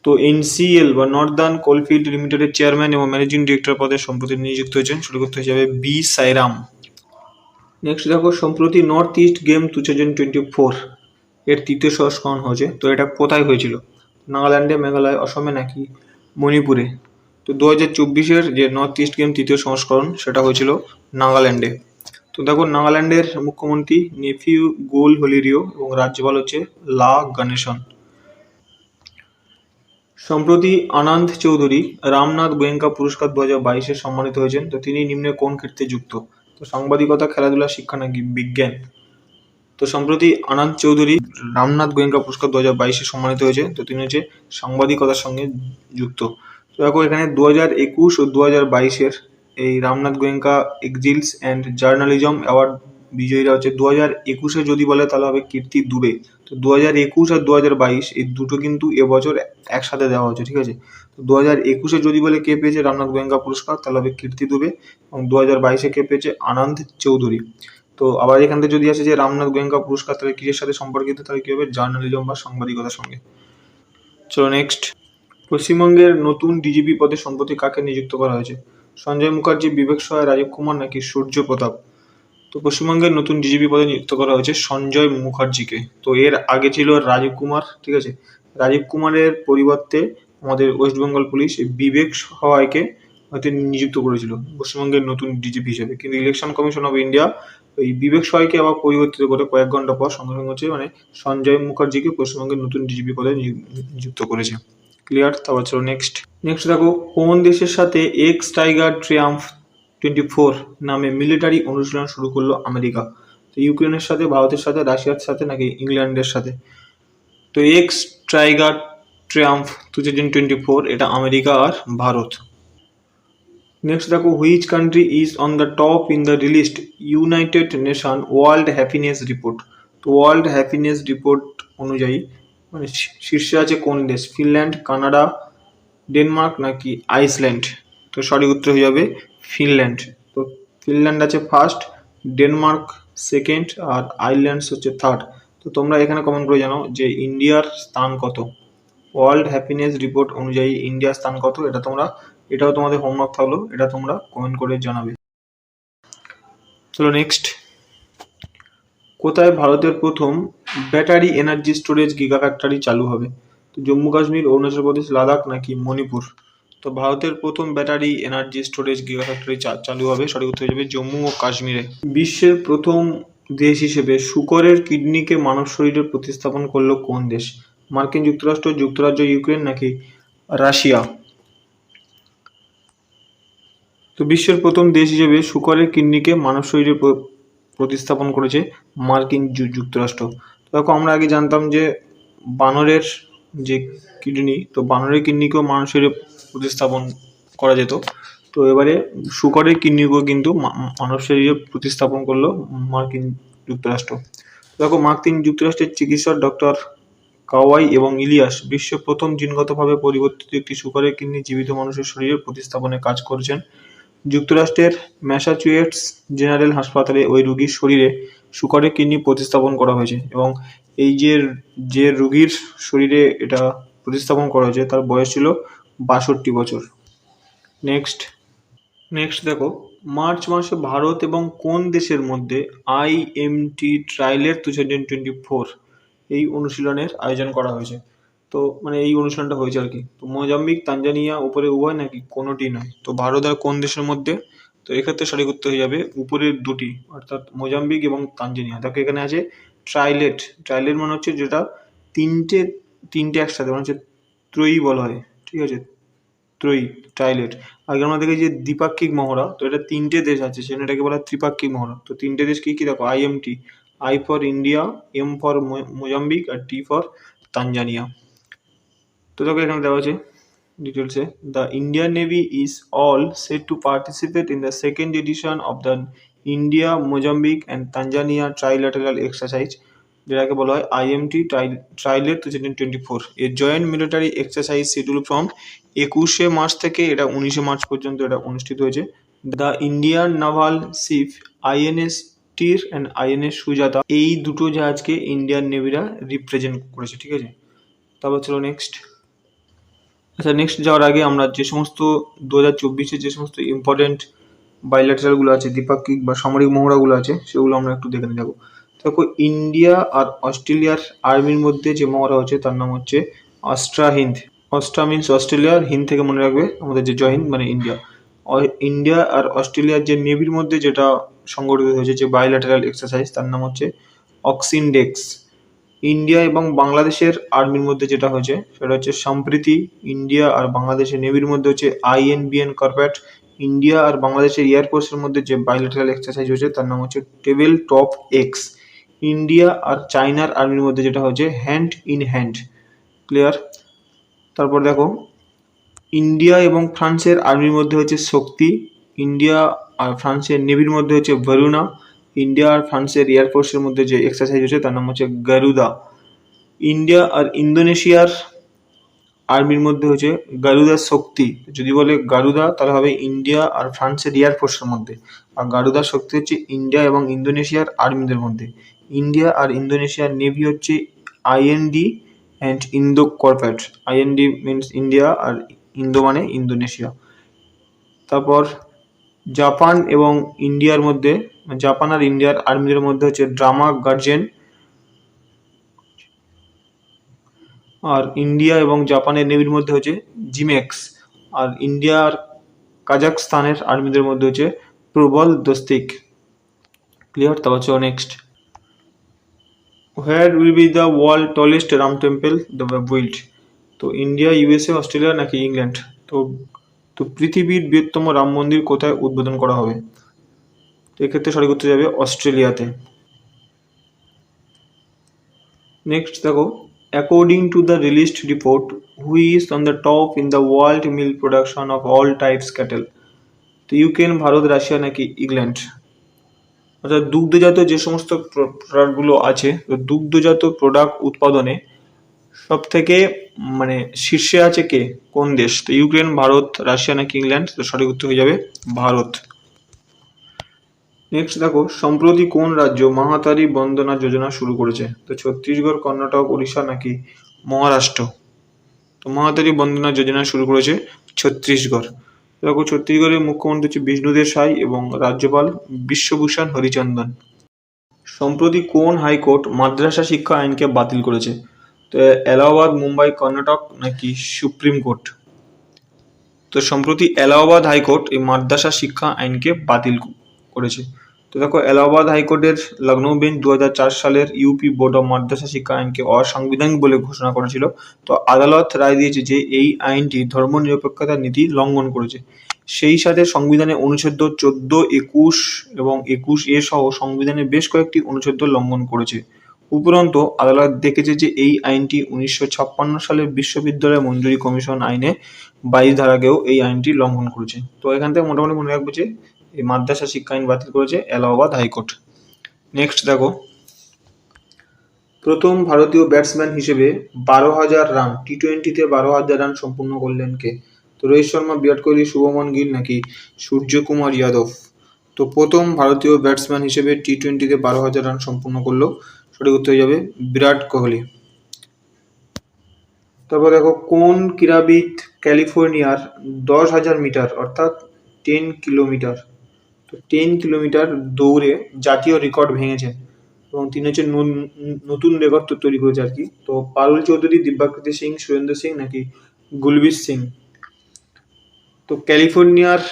তো NCL বা নর্দার্ন কোলফিল্ড লিমিটেডের চেয়ারম্যান এবং ম্যানেজিং ডিরেক্টর পদে সম্প্রতি নিযুক্ত হয়েছেন, শুরু করতে হয়ে যাবে বি সাইরাম। নেক্সট দেখো, সম্প্রতি নর্থ ইস্ট গেম 2024 এর তৃতীয় সংস্করণ হয়েছে। তো এটা কোথায় হয়েছিল? নাগাল্যান্ডে, মেঘালয়, অসমে নাকি মণিপুরে? তো 2024-এর যে নর্থ ইস্ট গেম তৃতীয় সংস্করণ সেটা হয়েছিল নাগাল্যান্ডে। তো দেখো, নাগাল্যান্ডের মুখ্যমন্ত্রী নেফিউ গোল হোলিরিও এবং রাজ্যপাল হচ্ছে লা গণেশন। সম্প্রতি আনন্দ চৌধুরী রামনাথ গোয়েঙ্কা পুরস্কার 2022-এ সম্মানিত হয়েছেন। তো তিনি নিম্নে কোন ক্ষেত্রে যুক্ত? তো সাংবাদিকতা, খেলাধুলা, শিক্ষা নাকি বিজ্ঞান? তো সম্প্রতি আনন্দ চৌধুরী রামনাথ গোয়েঙ্কা পুরস্কার 2022-এ সম্মানিত হয়েছে। তো তিনি হচ্ছে সাংবাদিকতার সঙ্গে যুক্ত। তো দেখো, এখানে 2021 ও 2022-এর এই Ramnath Goenka excellence and journalism award বিজয়ীরা হচ্ছে 2021-এ যদি বলে তাহলে হবে কীর্তি দুবে। তো 2021 আর 2022 এই দুটো কিন্তু এবছর একসাথে দেওয়া হচ্ছে, ঠিক আছে? তো 2021-এ যদি বলে কে পেয়েছে রামনাথ গোয়েঙ্কা পুরস্কার তাহলে হবে কীর্তি দুবে, এবং 2022-এ কে পেয়েছে আনন্দ চৌধুরী। তো আবার এখান থেকে যদি আসে যে রামনাথ গোয়েঙ্কা পুরস্কার তাহলে কিসের সাথে সম্পর্কিত, তাহলে কি হবে জার্নালিজম বা সাংবাদিকতার সঙ্গে। চলো নেক্সট, পশ্চিমবঙ্গের নতুন DGP পদে সম্প্রতি কাকে নিযুক্ত করা হয়েছে? সঞ্জয় মুখার্জি, বিবেক সহায়, রাজীব কুমার নাকি সূর্য প্রতাপ? তো পশ্চিমবঙ্গের নতুন DGP পদে নিযুক্ত করা হয়েছে সঞ্জয় মুখার্জিকে। তো এর আগে ছিল রাজীব কুমার, ঠিক আছে? রাজীব কুমারের পরিবর্তে আমাদের ওয়েস্ট বেঙ্গল পুলিশ বিবেক সহায়কে হয়তো নিযুক্ত করেছিল পশ্চিমবঙ্গের নতুন DGP হিসেবে, কিন্তু ইলেকশন কমিশন অফ ইন্ডিয়া ওই বিবেক সহায়কে আবার পরিবর্তিত করে কয়েক ঘন্টা পর সঙ্গে সঙ্গে হচ্ছে সঞ্জয় মুখার্জিকে পশ্চিমবঙ্গের নতুন DGP পদে নিযুক্ত করেছে। ক্লিয়ার? তারপর চলো নেক্সট দেখো, কোন দেশের সাথে এক্স টাইগার ট্রায়াম্ফ 24 নামে মিলিটারি অনুশীলন শুরু করলো আমেরিকা? তো ইউক্রেনের সাথে, ভারতের সাথে, রাশিয়ার সাথে নাকি ইংল্যান্ডের সাথে? তো এক্স টাইগার ট্রায়াম্ফ 2024 এটা আমেরিকা আর ভারত। নেক্সট দেখো, which country is on the top in the list united nation world happiness report? তো ওয়ার্ল্ড হ্যাপিনেস রিপোর্ট অনুযায়ী শীর্ষে আছে কোন দেশ? ফিনল্যান্ড, কানাডা, ডেনমার্ক নাকি আইসল্যান্ড? তো সঠিক উত্তর হয়ে যাবে ফিনল্যান্ড। তো ফিনল্যান্ড আছে ফার্স্ট, ডেনমার্ক সেকেন্ড আর আইল্যান্ডস হচ্ছে থার্ড। তো তোমরা এখানে কমেন্ট করে জানাও যে ইন্ডিয়ার স্থান কত? ওয়ার্ল্ড হ্যাপিনেস রিপোর্ট অনুযায়ী ইন্ডিয়ার স্থান কত? এটাও তোমাদের হোমওয়ার্ক থাকলো, এটা তোমরা কমেন্ট করে জানাবে। চলো নেক্সট, কোথায় ভারতের প্রথম battery energy storage giga factory চালু হবে? তো জম্মু কাশ্মীর, অরুণাচল প্রদেশ, লাদাখ নাকি মণিপুর? তো ভারতের প্রথম battery energy storage giga factory চালু হবে, সঠিক উত্তর হয়ে যাবে জম্মু ও কাশ্মীরে। বিশ্বের প্রথম দেশ হিসেবে শূকরের কিডনিকে মানব শরীরে প্রতিস্থাপন করলো কোন দেশ? মার্কিন যুক্তরাষ্ট্র, যুক্তরাজ্য, ইউক্রেন নাকি রাশিয়া? তো বিশ্বের প্রথম দেশ হিসেবে শূকরের কিডনিকে মানব শরীরে প্রতিস্থাপন করেছে মার্কিন যুক্তরাষ্ট্র। দেখো, আমরা আগে জানতাম যে বানরের যে কিডনি, তো বানরের কিডনিকেও মানব শরীরে প্রতিস্থাপন করা যেত। তো এবারে শূকরের কিডনিকেও কিন্তু মানব শরীরে প্রতিস্থাপন করলো মার্কিন যুক্তরাষ্ট্র। দেখো, মার্কিন যুক্তরাষ্ট্রের চিকিৎসক ডক্টর কাওয়াই এবং ইলিয়াস বিশ্বের প্রথম জিনগতভাবে পরিবর্তিত একটি শূকরের কিডনি জীবিত মানুষের শরীরে প্রতিস্থাপনে কাজ করছেন। যুক্তরাষ্ট্রের ম্যাসাচুসেটস জেনারেল হাসপাতালে ওই রোগীর শরীরে শূকরের কিডনি প্রতিস্থাপন করা হয়েছে এবং এই যে রোগীর শরীরে এটা প্রতিস্থাপন করা হয়েছে তার বয়স ছিল ৬২ বছর। নেক্সট দেখো, মার্চ মাসে ভারত এবং কোন দেশের মধ্যে IMT ট্রায়ালের 2024 এই অনুশীলনের আয়োজন করা হয়েছে? তো মানে এই অনুষ্ঠানটা হয়েছে আর কি। তো মোজাম্বিক, তানজানিয়া, উপরে উভয় নাকি কোনোটি নয়? তো ভারত আর কোন দেশের মধ্যে? তো এক্ষেত্রে সঠিক উত্তর হয়ে যাবে উপরের দুটি, অর্থাৎ মোজাম্বিক এবং তানজানিয়া। দেখো, এখানে আছে ট্রাইলেট মানে হচ্ছে যেটা তিনটে একসাথে, মানে হচ্ছে ত্রয়ী বলা হয়, ঠিক আছে, ট্রাইলেট। আগে আমরা দেখি যে দ্বিপাক্ষিক মহড়া, তো এটা তিনটে দেশ আছে, সেখানে এটাকে বলা হয় ত্রিপাক্ষিক মহড়া। তো তিনটে দেশ কি কি দেখো, IMT, I for India, M for Mozambique আর T ফর তানজানিয়া। তো দেখো, এখানে দেওয়া আছে ডিটেলসে, the Indian navy is all set to participate in the second edition of the India, Mozambique and Tanzania trilateral exercise, যেটাকে বলা হয় IMT ট্রাইলেট 2024। এর joint military exercise schedule from 21শে মার্চ থেকে এটা 19শে মার্চ পর্যন্ত এটা অনুষ্ঠিত হয়েছে। The Indian naval ship INS Tir and INS Sujata, এই দুটো জাহাজকে ইন্ডিয়ান নেভিরা রিপ্রেজেন্ট করেছে, ঠিক আছে। তারপর চলো নেক্সট যাওয়ার আগে আমরা যে সমস্ত 2024-এর যে সমস্ত ইম্পর্টেন্ট বাইল্যাটারালগুলো আছে, দ্বিপাক্ষিক বা সামরিক মহড়াগুলো আছে, সেগুলো আমরা একটু দেখে নেব। দেখো, ইন্ডিয়া আর অস্ট্রেলিয়ার আর্মির মধ্যে যে মহড়া হচ্ছে তার নাম হচ্ছে অস্ট্রা হিন্দ। অস্ট্রা মিনস অস্ট্রেলিয়া, হিন্দ থেকে মনে রাখবে আমাদের যে জয় হিন্দ মানে ইন্ডিয়া। ইন্ডিয়া আর অস্ট্রেলিয়ার যে নেভির মধ্যে যেটা সংগঠিত হয়েছে যে বাইল্যাটারাল এক্সারসাইজ, তার নাম হচ্ছে অক্সিনডেক্স। ইন্ডিয়া এবং বাংলাদেশের আর্মির মধ্যে যেটা হয়েছে সেটা হচ্ছে সম্প্রীতি। ইন্ডিয়া আর বাংলাদেশের নেভির মধ্যে হচ্ছে INBN কর্পেট। ইন্ডিয়া আর বাংলাদেশের এয়ারফোর্সের মধ্যে যে বাইল্যাটারাল এক্সারসাইজ হয়েছে তার নাম হচ্ছে টেবিল টপ এক্স। ইন্ডিয়া আর চায়নার আর্মির মধ্যে যেটা হচ্ছে হ্যান্ড ইন হ্যান্ড। ক্লিয়ার? তারপর দেখো, ইন্ডিয়া এবং ফ্রান্সের আর্মির মধ্যে হচ্ছে শক্তি। ইন্ডিয়া আর ফ্রান্সের নেভির মধ্যে হচ্ছে ভরুণা। ইন্ডিয়া আর ফ্রান্সের এয়ারফোর্সের মধ্যে যে এক্সারসাইজ হচ্ছে তার নাম হচ্ছে গারুদা। ইন্ডিয়া আর ইন্দোনেশিয়ার আর্মির মধ্যে হচ্ছে গারুদা শক্তি। যদি বলে গারুদা তাহলে হবে ইন্ডিয়া আর ফ্রান্সের এয়ারফোর্সের মধ্যে, আর গারুদা শক্তি হচ্ছে ইন্ডিয়া এবং ইন্দোনেশিয়ার আর্মিদের মধ্যে। ইন্ডিয়া আর ইন্দোনেশিয়ার নেভি হচ্ছে IND and Indo corpat. IND means India আর ইন্দো মানে ইন্দোনেশিয়া। তারপর জাপান এবং ইন্ডিয়ার মধ্যে, জাপান আর ইন্ডিয়ার আর্মিদের মধ্যে হচ্ছে ড্রামা গার্জেন। আর ইন্ডিয়া এবং জাপানের নেভির মধ্যে হচ্ছে জিমেক্স। আর ইন্ডিয়া আর কাজাকস্তানের আর্মিদের মধ্যে হচ্ছে প্রবল দস্তিক। ক্লিয়ার? তারপর হচ্ছে next, where will be the world tallest Ram temple the built? তো ইন্ডিয়া, USA, অস্ট্রেলিয়া নাকি ইংল্যান্ড? তো পৃথিবীর বৃহত্তম রাম মন্দির কোথায় উদ্বোধন করা হবে? তো এক্ষেত্রে সঠিক উত্তর যাবে অস্ট্রেলিয়াতে। নেক্সট দেখো, according to the released report, who is on the top in the world milk production of all types cattle? তো ইউক্রেন, ভারত, রাশিয়া নাকি ইংল্যান্ড? অর্থাৎ দুগ্ধজাত যে সমস্ত প্রোডাক্টগুলো আছে, তো দুগ্ধজাত প্রোডাক্ট উৎপাদনে সব থেকে মানে শীর্ষে আছে কে, কোন দেশ? তো ইউক্রেন, ভারত, রাশিয়া নাকি ইংল্যান্ড? তো সঠিক উত্তর হয়ে যাবে ভারত। নেক্সট দেখো, সম্প্রতি কোন রাজ্য মহাতারি বন্দনা যোজনা শুরু করেছে? তো ছত্তিশগড়, কর্ণাটক, উড়িষ্যা নাকি মহারাষ্ট্র? তো মহাতারি বন্দনা যোজনা শুরু করেছে ছত্তিশগড়। দেখো, ছত্তিশগড়ের মুখ্যমন্ত্রী হচ্ছে বিষ্ণুদেব সাই এবং রাজ্যপাল বিশ্বভূষণ হরিচন্দন। সম্প্রতি কোন হাইকোর্ট মাদ্রাসা শিক্ষা আইনকে বাতিল করেছে? তো এলাহাবাদ, মুম্বাই, কর্ণাটক নাকি সুপ্রিম কোর্ট? তো সম্প্রতি এলাহাবাদ হাইকোর্ট এই মাদ্রাসা শিক্ষা আইনকে বাতিল করেছে। তো দেখো, এলাহাবাদ হাইকোর্টের লখনৌ বেঞ্চ 2004 সালের ইউপি বোর্ড অফ মাদ্রাসা শিক্ষা আইনকে অসাংবিধানিক বলে ঘোষণা করেছিল। তো আদালত রায় দিয়েছে যে এই আইনটি ধর্মনিরপেক্ষতার নীতি লঙ্ঘন করেছে। সেই সাথে সংবিধানের অনুচ্ছেদ 14, 21 এবং 21A সহ সংবিধানের বেশ কয়েকটি অনুচ্ছেদ লঙ্ঘন করেছে। উপরন্তু আদালত দেখেছে যে এই আইনটি 1956 সালের বিশ্ববিদ্যালয় মঞ্জুরি কমিশন আইনে 22 ধারাকেও এই আইনটি লঙ্ঘন করেছে। তো এখান থেকে মোটামুটি মনে রাখবো যে এই মাদ্রাসা শিক্ষা আইন বাতিল করেছে এলাহাবাদ হাইকোর্ট। নেক্সট দেখো, প্রথম ভারতীয় ব্যাটসম্যান হিসেবে 12,000 রান টি-20-তে 12,000 রান সম্পূর্ণ করলেন কে? তো রোহিত শর্মা, বিরাট কোহলি, শুভমন গিল নাকি সূর্যকুমার যাদব? তো প্রথম ভারতীয় ব্যাটসম্যান হিসেবে টি-20-তে 12,000 রান সম্পূর্ণ করলো, সঠিক উত্তর হয়ে যাবে বিরাট কোহলি। তারপর দেখো, কোন ক্রীড়াবিদ ক্যালিফোর্নিয়ার 10,000 মিটার অর্থাৎ 10 কিলোমিটার, তো 10 কিলোমিটার দৌড়ে জাতীয় রেকর্ড ভেঙেছেন এবং তিনি হচ্ছে নতুন রেকর্ড তৈরি করেছে আর কি। তো পারুল চৌধুরী, দিব্যাকৃতি সিং, সুরেন্দ্র সিং নাকি গুলবীর সিং? তো ক্যালিফোর্নিয়ার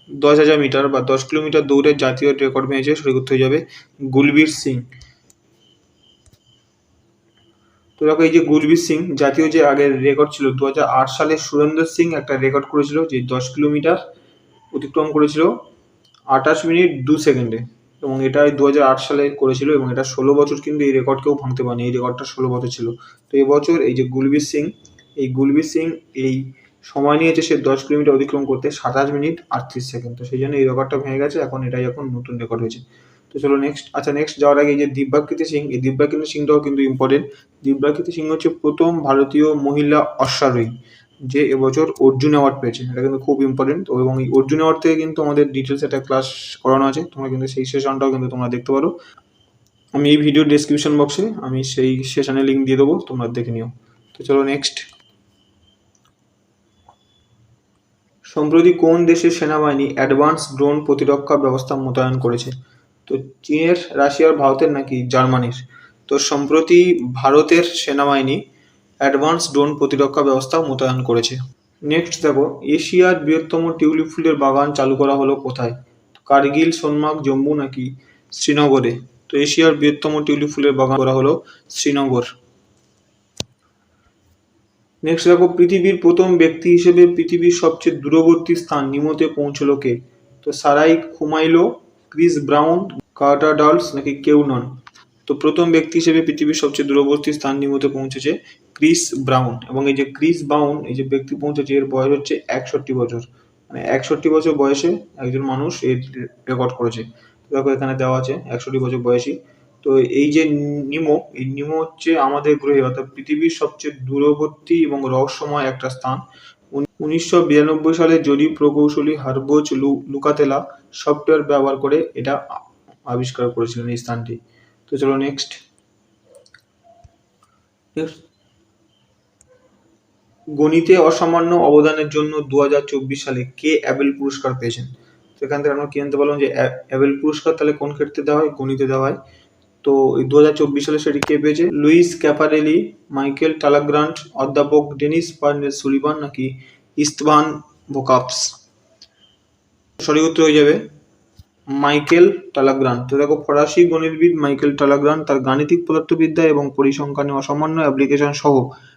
10,000 মিটার বা 10 কিলোমিটার দৌড়ে জাতীয় রেকর্ড ভেঙেছে, সঠিক উত্তর হয়ে যাবে গুলবীর সিং। তো দেখো, এই যে গুলবীর সিং জাতীয় যে আগের রেকর্ড ছিল 2008 সালে সুরেন্দ্র সিং একটা রেকর্ড করেছিল যে 10 কিলোমিটার অতিক্রম করেছিল 28 মিনিট 2 সেকেন্ডে, এবং এটা 2008 সালে করেছিল এবং এটা 16 বছর কিন্তু এই রেকর্ড কেউ ভাঙতে পারেনি। এই রেকর্ডটা 16 বছর ছিল। তো এবছর এই যে গুলবীর সিং এই সময় নিয়েছে সে 10 কিলোমিটার অতিক্রম করতে 27 মিনিট 38 সেকেন্ড। তো সেই জন্য এই রেকর্ডটা ভেঙে গেছে, এটাই নতুন রেকর্ড হয়েছে। তো চলো নেক্সট যাওয়ার আগে এই যে দিব্যাকৃতি সিংটাও কিন্তু ইম্পর্টেন্ট। দিব্যাকৃতি সিং হচ্ছে প্রথম ভারতীয় মহিলা অশ্বারোহী যে এবছর অর্জুন অ্যাওয়ার্ড পেয়েছে। এটা কিন্তু খুব ইম্পর্টেন্ট। তো এবং এই অর্জুন অ্যাওয়ার্ড থেকে কিন্তু আমাদের ডিটেলস একটা ক্লাস করানো আছে, তোমরা কিন্তু সেই সেশনটাও কিন্তু তোমরা দেখতে পারো। আমি এই ভিডিও ডেসক্রিপশন বক্সে আমি সেই সেশনের লিঙ্ক দিয়ে দেবো, তোমরা দেখে নিও। তো চলো নেক্সট, সম্প্রতি কোন দেশের সেনাবাহিনী অ্যাডভান্স ড্রোন প্রতিরক্ষা ব্যবস্থা মোতায়েন করেছে? তো চীনের, রাশিয়ার, ভারতের নাকি জার্মানির? তো সম্প্রতি ভারতের সেনাবাহিনী অ্যাডভান্স ড্রোন প্রতিরক্ষা ব্যবস্থা মোতায়েন করেছে। নেক্সট দেখো, এশিয়ার বৃহত্তম টিউলিপ ফুলের বাগান চালু করা হলো কোথায়? কার্গিল, সোনমার্গ, জম্মু নাকি শ্রীনগরে? তো এশিয়ার বৃহত্তম টিউলিপ ফুলের বাগান করা হলো শ্রীনগর। নেক্সট দেখো, পৃথিবীর প্রথম ব্যক্তি হিসেবে পৃথিবীর সবচেয়ে দূরবর্তী স্থান নিমোতে পৌঁছলো কে? তো সারাই খুমাইলো, ক্রিস ব্রাউন, কার্টার ডালস নাকি কেউ নন? তো প্রথম ব্যক্তি হিসেবে পৃথিবীর সবচেয়ে দূরবর্তী স্থান নিমোতে পৌঁছেছে ক্রিস ব্রাউন, এবং এই যে ক্রিস ব্রাউন এই যে ব্যক্তি পৌঁছেছে এর বয়স হচ্ছে 61 বছর, মানে 61 বছর বয়সে একজন মানুষ এর রেকর্ড করেছে। দেখো এখানে দেওয়া আছে 61 বছর বয়সী। তো এই যে নিমো হচ্ছে আমাদের গ্রহে অর্থাৎ পৃথিবীর সবচেয়ে দূরবর্তী এবং রহস্যময় একটা স্থান। 1992 সালে জরিপ প্রকৌশলী হার্বোজ লুকাতেলা সফটওয়্যার ব্যবহার করে এটা আবিষ্কার করেছিলেন এই স্থানটি। তো চলো নেক্সট, গণিতে অসামান্য অবদানের জন্য 2024 সালে কে অ্যাবেল পুরস্কার পেয়েছেন? তো এখান থেকে আমরা কি জানতে পারলাম যে অ্যাবেল পুরস্কার তাহলে কোন ক্ষেত্রে দেওয়া হয়? গণিতে দেওয়া হয়। তো এই 2024 সালে সেটি কে পেয়েছে? লুইস ক্যাপারেলি, মাইকেল টালাগ্রান্ট, অধ্যাপক ডেনিস বার্নেস সুলিভান নাকি ইস্তভান ভোকাপস? সঠিক উত্তর হয়ে যাবে মাইকেল টালাগ্রান্ট। তো দেখো, ফরাসি গণিতবিদ মাইকেল টালাগ্রান্ট তার গাণিতিক পদার্থবিদ্যা এবং পরিসংখ্যানে অসামান্য অ্যাপ্লিকেশন সহ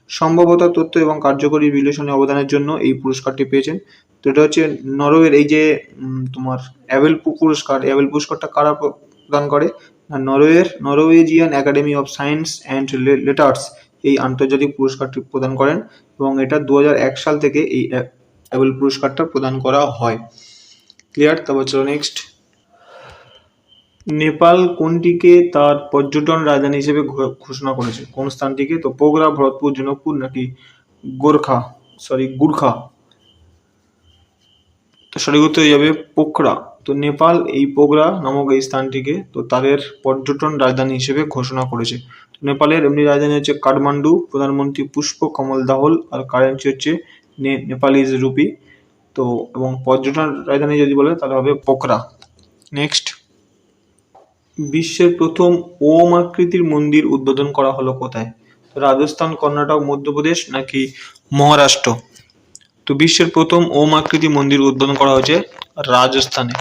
সম্ভাব্যতা তথ্য এবং কার্যকরী বিশ্লেষণে অবদানের জন্য এই পুরস্কারটি পেয়েছেন। তো এটা হচ্ছে নরওয়ের এই যে তোমার অ্যাবেল পুরস্কারটা কারা প্রদান করে? Norwegian academy of science and letters এই আন্তর্জাতিক পুরস্কারটি প্রদান করেন, এবং এটা 2001 সাল থেকে এই অ্যাবেল পুরস্কারটা প্রদান করা হয়। ক্লিয়ার? তারপর চলো নেক্সট, নেপাল কোনটিকে তার পর্যটন রাজধানী হিসেবে ঘোষণা করেছে? কোন স্থানটিকে? তো পোখরা, ভরতপুর, জনকপুর নাকি গুর্খা? তো সঠিক উত্তর হয়ে যাবে পোখরা। তো নেপাল এই পোখরা নামক এই স্থানটিকে তো তাদের পর্যটন রাজধানী হিসেবে ঘোষণা করেছে। নেপালের এমনি রাজধানী হচ্ছে কাঠমান্ডু, প্রধানমন্ত্রী পুষ্প কমল দাহল, আর কারেন্সি হচ্ছে নেপালিজ রুপি। তো এবং পর্যটন রাজধানী যদি বলে তাহলে হবে পোখরা। নেক্সট, বিশ্বের প্রথম ওম আকৃতির মন্দির উদ্বোধন করা হলো কোথায়? রাজস্থান, কর্ণাটক, মধ্যপ্রদেশ নাকি মহারাষ্ট্র? তো বিশ্বের প্রথম ওম আকৃতি মন্দির উদ্বোধন করা হয়েছে রাজস্থানে।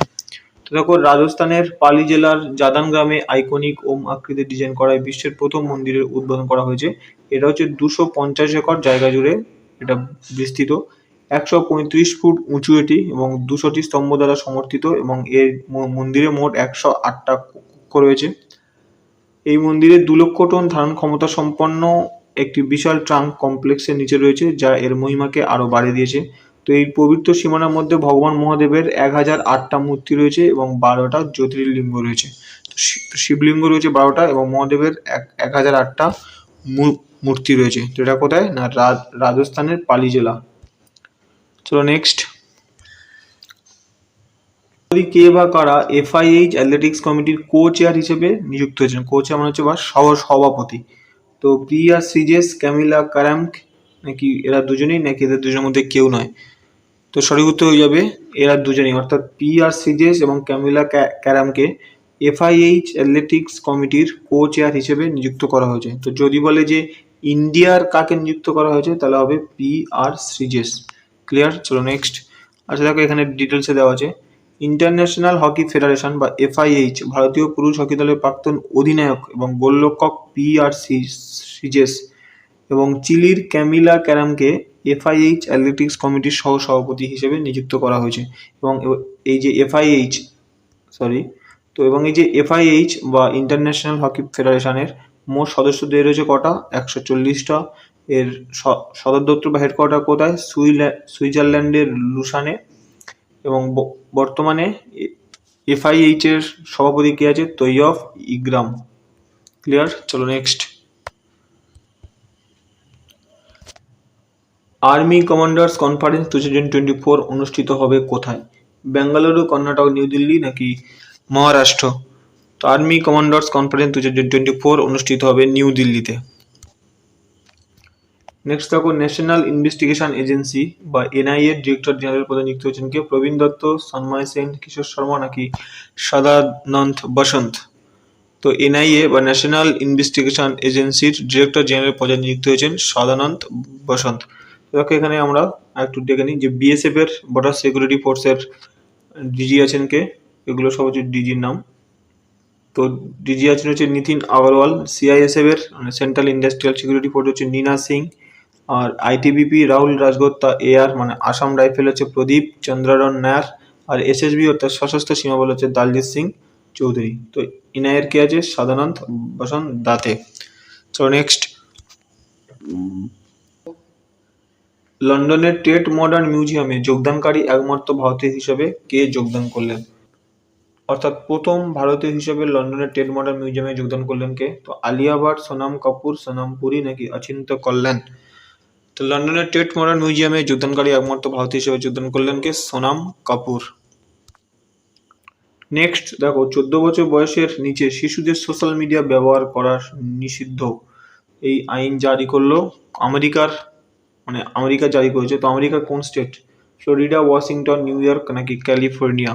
তো দেখো, রাজস্থানের পালি জেলার জাদান গ্রামে আইকনিক ওম আকৃতির ডিজাইন করায় বিশ্বের প্রথম মন্দিরের উদ্বোধন করা হয়েছে। এটা হচ্ছে 250 একর জায়গা জুড়ে এটা বিস্তৃত। 135 ফুট উঁচু এটি এবং 200টি স্তম্ভ দ্বারা সমর্থিত এবং এর মন্দিরে মোট 108টা কক্ষ রয়েছে। এই মন্দিরে 2 লক্ষ টন ধারণ ক্ষমতা সম্পন্ন একটি বিশাল ট্রাঙ্ক কমপ্লেক্সের নিচে রয়েছে, যা এর মহিমাকে আরো বাড়িয়ে দিয়েছে। তো এই পবিত্র সীমানার মধ্যে ভগবান মহাদেবের 1008টা মূর্তি রয়েছে এবং 12টা জ্যোতির্লিঙ্গ রয়েছে। শিবলিঙ্গ রয়েছে 12টা এবং মহাদেবের 1008টা মূর্তি রয়েছে। তো এটা কোথায়? না রাজস্থানের পালি জেলা। চলো নেক্সট। কে বা কারা FIH অ্যাথলেটিক্স কমিটির কো চেয়ার হিসেবে নিযুক্ত হয়েছেন? কো চেয়ার মানে হচ্ছে বা সভাপতি। তো প্রিয়া সিজেস, ক্যামিলা কারামক নাকি এরা দুজনেই, নাকি এদের দুজনের মধ্যে কেউ নয়? তো সঠিক উত্তর হয়ে যাবে এরা দুজনেই, অর্থাৎ পিআর সিজেস এবং ক্যামিলা ক্যারামকে FIH অ্যাথলেটিক্স কমিটির কো চেয়ার হিসেবে নিযুক্ত করা হয়েছে। তো যদি বলে যে ইন্ডিয়ার কাকে নিযুক্ত করা হয়েছে, তাহলে হবে পিআর সিজেস। ক্লিয়ার? চলো নেক্সট। আচ্ছা দেখো, এখানে ডিটেলসে দেওয়া আছে। ইন্টারন্যাশনাল হকি ফেডারেশন বা FIH ভারতীয় পুরুষ হকি দলের প্রাক্তন অধিনায়ক এবং গোলরক্ষক পিআর সিজেস এবং চিলির ক্যামিলা ক্যারামকে FIH অ্যাথলেটিক্স কমিটির সহ সভাপতি হিসেবে নিযুক্ত করা হয়েছে। এবং এই যে FIH বা ইন্টারন্যাশনাল হকি ফেডারেশনের মোট সদস্যদের রয়েছে কটা? 140টা। এর সদর দপ্তর বা হেডকোয়ার্টার কোথায়? সুইজারল্যান্ডের লুসানে। এবং বর্তমানে FIH এর সভাপতি কে আছে? তৈয়ব ইকরাম। ক্লিয়ার? চলো নেক্সট। আর্মি কমান্ডার্স কনফারেন্স 2024 অনুষ্ঠিত হবে কোথায়? বেঙ্গালুরু, কর্ণাটক, নিউ দিল্লি নাকি মহারাষ্ট্র? তো আর্মি কমান্ডার্স কনফারেন্স 2024 অনুষ্ঠিত হবে নিউ দিল্লিতে। নেক্সট দেখো, ন্যাশনাল ইনভেস্টিগেশন এজেন্সি বা NIA এর ডিরেক্টর জেনারেল পদে নিযুক্ত হয়েছেন কে? প্রবীণ দত্ত, সন্ময় সেন, কিশোর শর্মা নাকি সদানন্দ বসন্ত? তো NIA বা ন্যাশনাল ইনভেস্টিগেশন এজেন্সির ডিরেক্টর জেনারেল পদে নিযুক্ত হয়েছেন সদানন্দ বসন্ত। দেখো, এখানে আমরা একটু দেখে নিই যে BSF এর বর্ডার সিকিউরিটি ফোর্সের ডিজি আছেন কে? এগুলো সব হচ্ছে ডিজির নাম। তো ডিজি আছেন হচ্ছে নিতিন আগরওয়াল। CISF এর মানে সেন্ট্রাল ইন্ডাস্ট্রিয়াল সিকিউরিটি ফোর্স হচ্ছে নীনা সিং। আর ITBP রাহুল রাজগোত্তা AR মানে আসাম রাইফেল হচ্ছে প্রদীপ চন্দ্ররন নায়ার। আর SSB অর্থাৎ সশস্ত্র সীমাবল হচ্ছে দালজিৎ সিং চৌধুরী। তো NIA এর কে আছে? সদানন্দ বসন্ত দাতে। চলো নেক্সট। লন্ডনের টেট মডার্ন মিউজিয়ামে যোগদানকারী একমাত্র ভারতীয় হিসেবে কে যোগদান করলেন? অর্থাৎ প্রথম ভারতীয় হিসেবে লন্ডনের টেট মডার্ন মিউজিয়ামে যোগদান করলেন কে? তো আলিয়া ভাট, সোনাম কাপুর, সোনাম পুরী নাকি অচিন্ত কল্যাণ? তো লন্ডনের টেট মডার্ন মিউজিয়ামে যোগদানকারী একমাত্র ভারতীয় হিসেবে যোগদান করলেন কে? সোনাম কাপুর। নেক্সট দেখো, 14 বছর বয়সের নিচে শিশুদের সোশ্যাল মিডিয়া ব্যবহার করা নিষিদ্ধ এই আইন জারি করলো আমেরিকা জারি করেছে। তো আমেরিকার কোন state? Florida, Washington, new York নাকি ক্যালিফোর্নিয়া?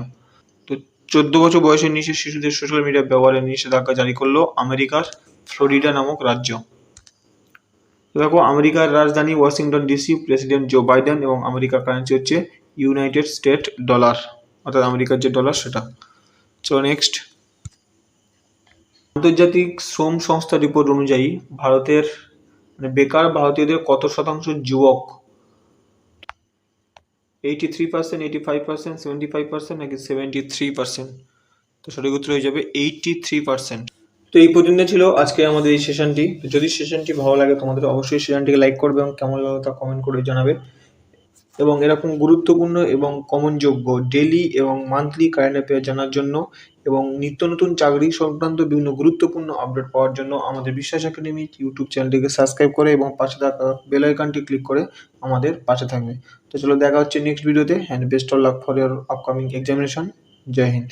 তো 14 বছর বয়সের নিচে শিশুদের সোশ্যাল মিডিয়া ব্যবহারের নিষেধাজ্ঞা জারি করলো আমেরিকার ফ্লোরিডা নামক রাজ্য। দেখো, আমেরিকার রাজধানী Washington DC, president Joe Biden এবং আমেরিকার কারেন্সি হচ্ছে ইউনাইটেড স্টেট ডলার, অর্থাৎ আমেরিকার যে ডলার সেটা। চলো নেক্সট। আন্তর্জাতিক শ্রম সংস্থা রিপোর্ট অনুযায়ী ভারতের বেকার ভারতীয়দের কত শতাংশ যুবক? 83%, 85%, 75% নাকি 73%? তো সঠিক উত্তর হয়ে যাবে 83%। তো এই পর্যন্ত ছিল আজকে আমাদের এই সেশনটি। যদি সেশনটি ভালো লাগে তোমাদের, অবশ্যই সেশনটিকে লাইক করবে এবং কেমন লাগলো তা কমেন্ট করে জানাবে। এবং এরকম গুরুত্বপূর্ণ এবং কমনযোগ্য ডেইলি এবং মান্থলি কারেন্ট অ্যাফেয়ার জানার জন্য এবং নিত্য নতুন চাকরি সংক্রান্ত বিভিন্ন গুরুত্বপূর্ণ আপডেট পাওয়ার জন্য আমাদের বিশ্বাস একাডেমি ইউটিউব চ্যানেলটিকে সাবস্ক্রাইব করে এবং পাশে থাকা বেল আইকনটি ক্লিক করে আমাদের পাশে থাকবে। তো চলো, দেখা হচ্ছে নেক্সট ভিডিওতে। And best of luck for your upcoming examination. Jai Hind.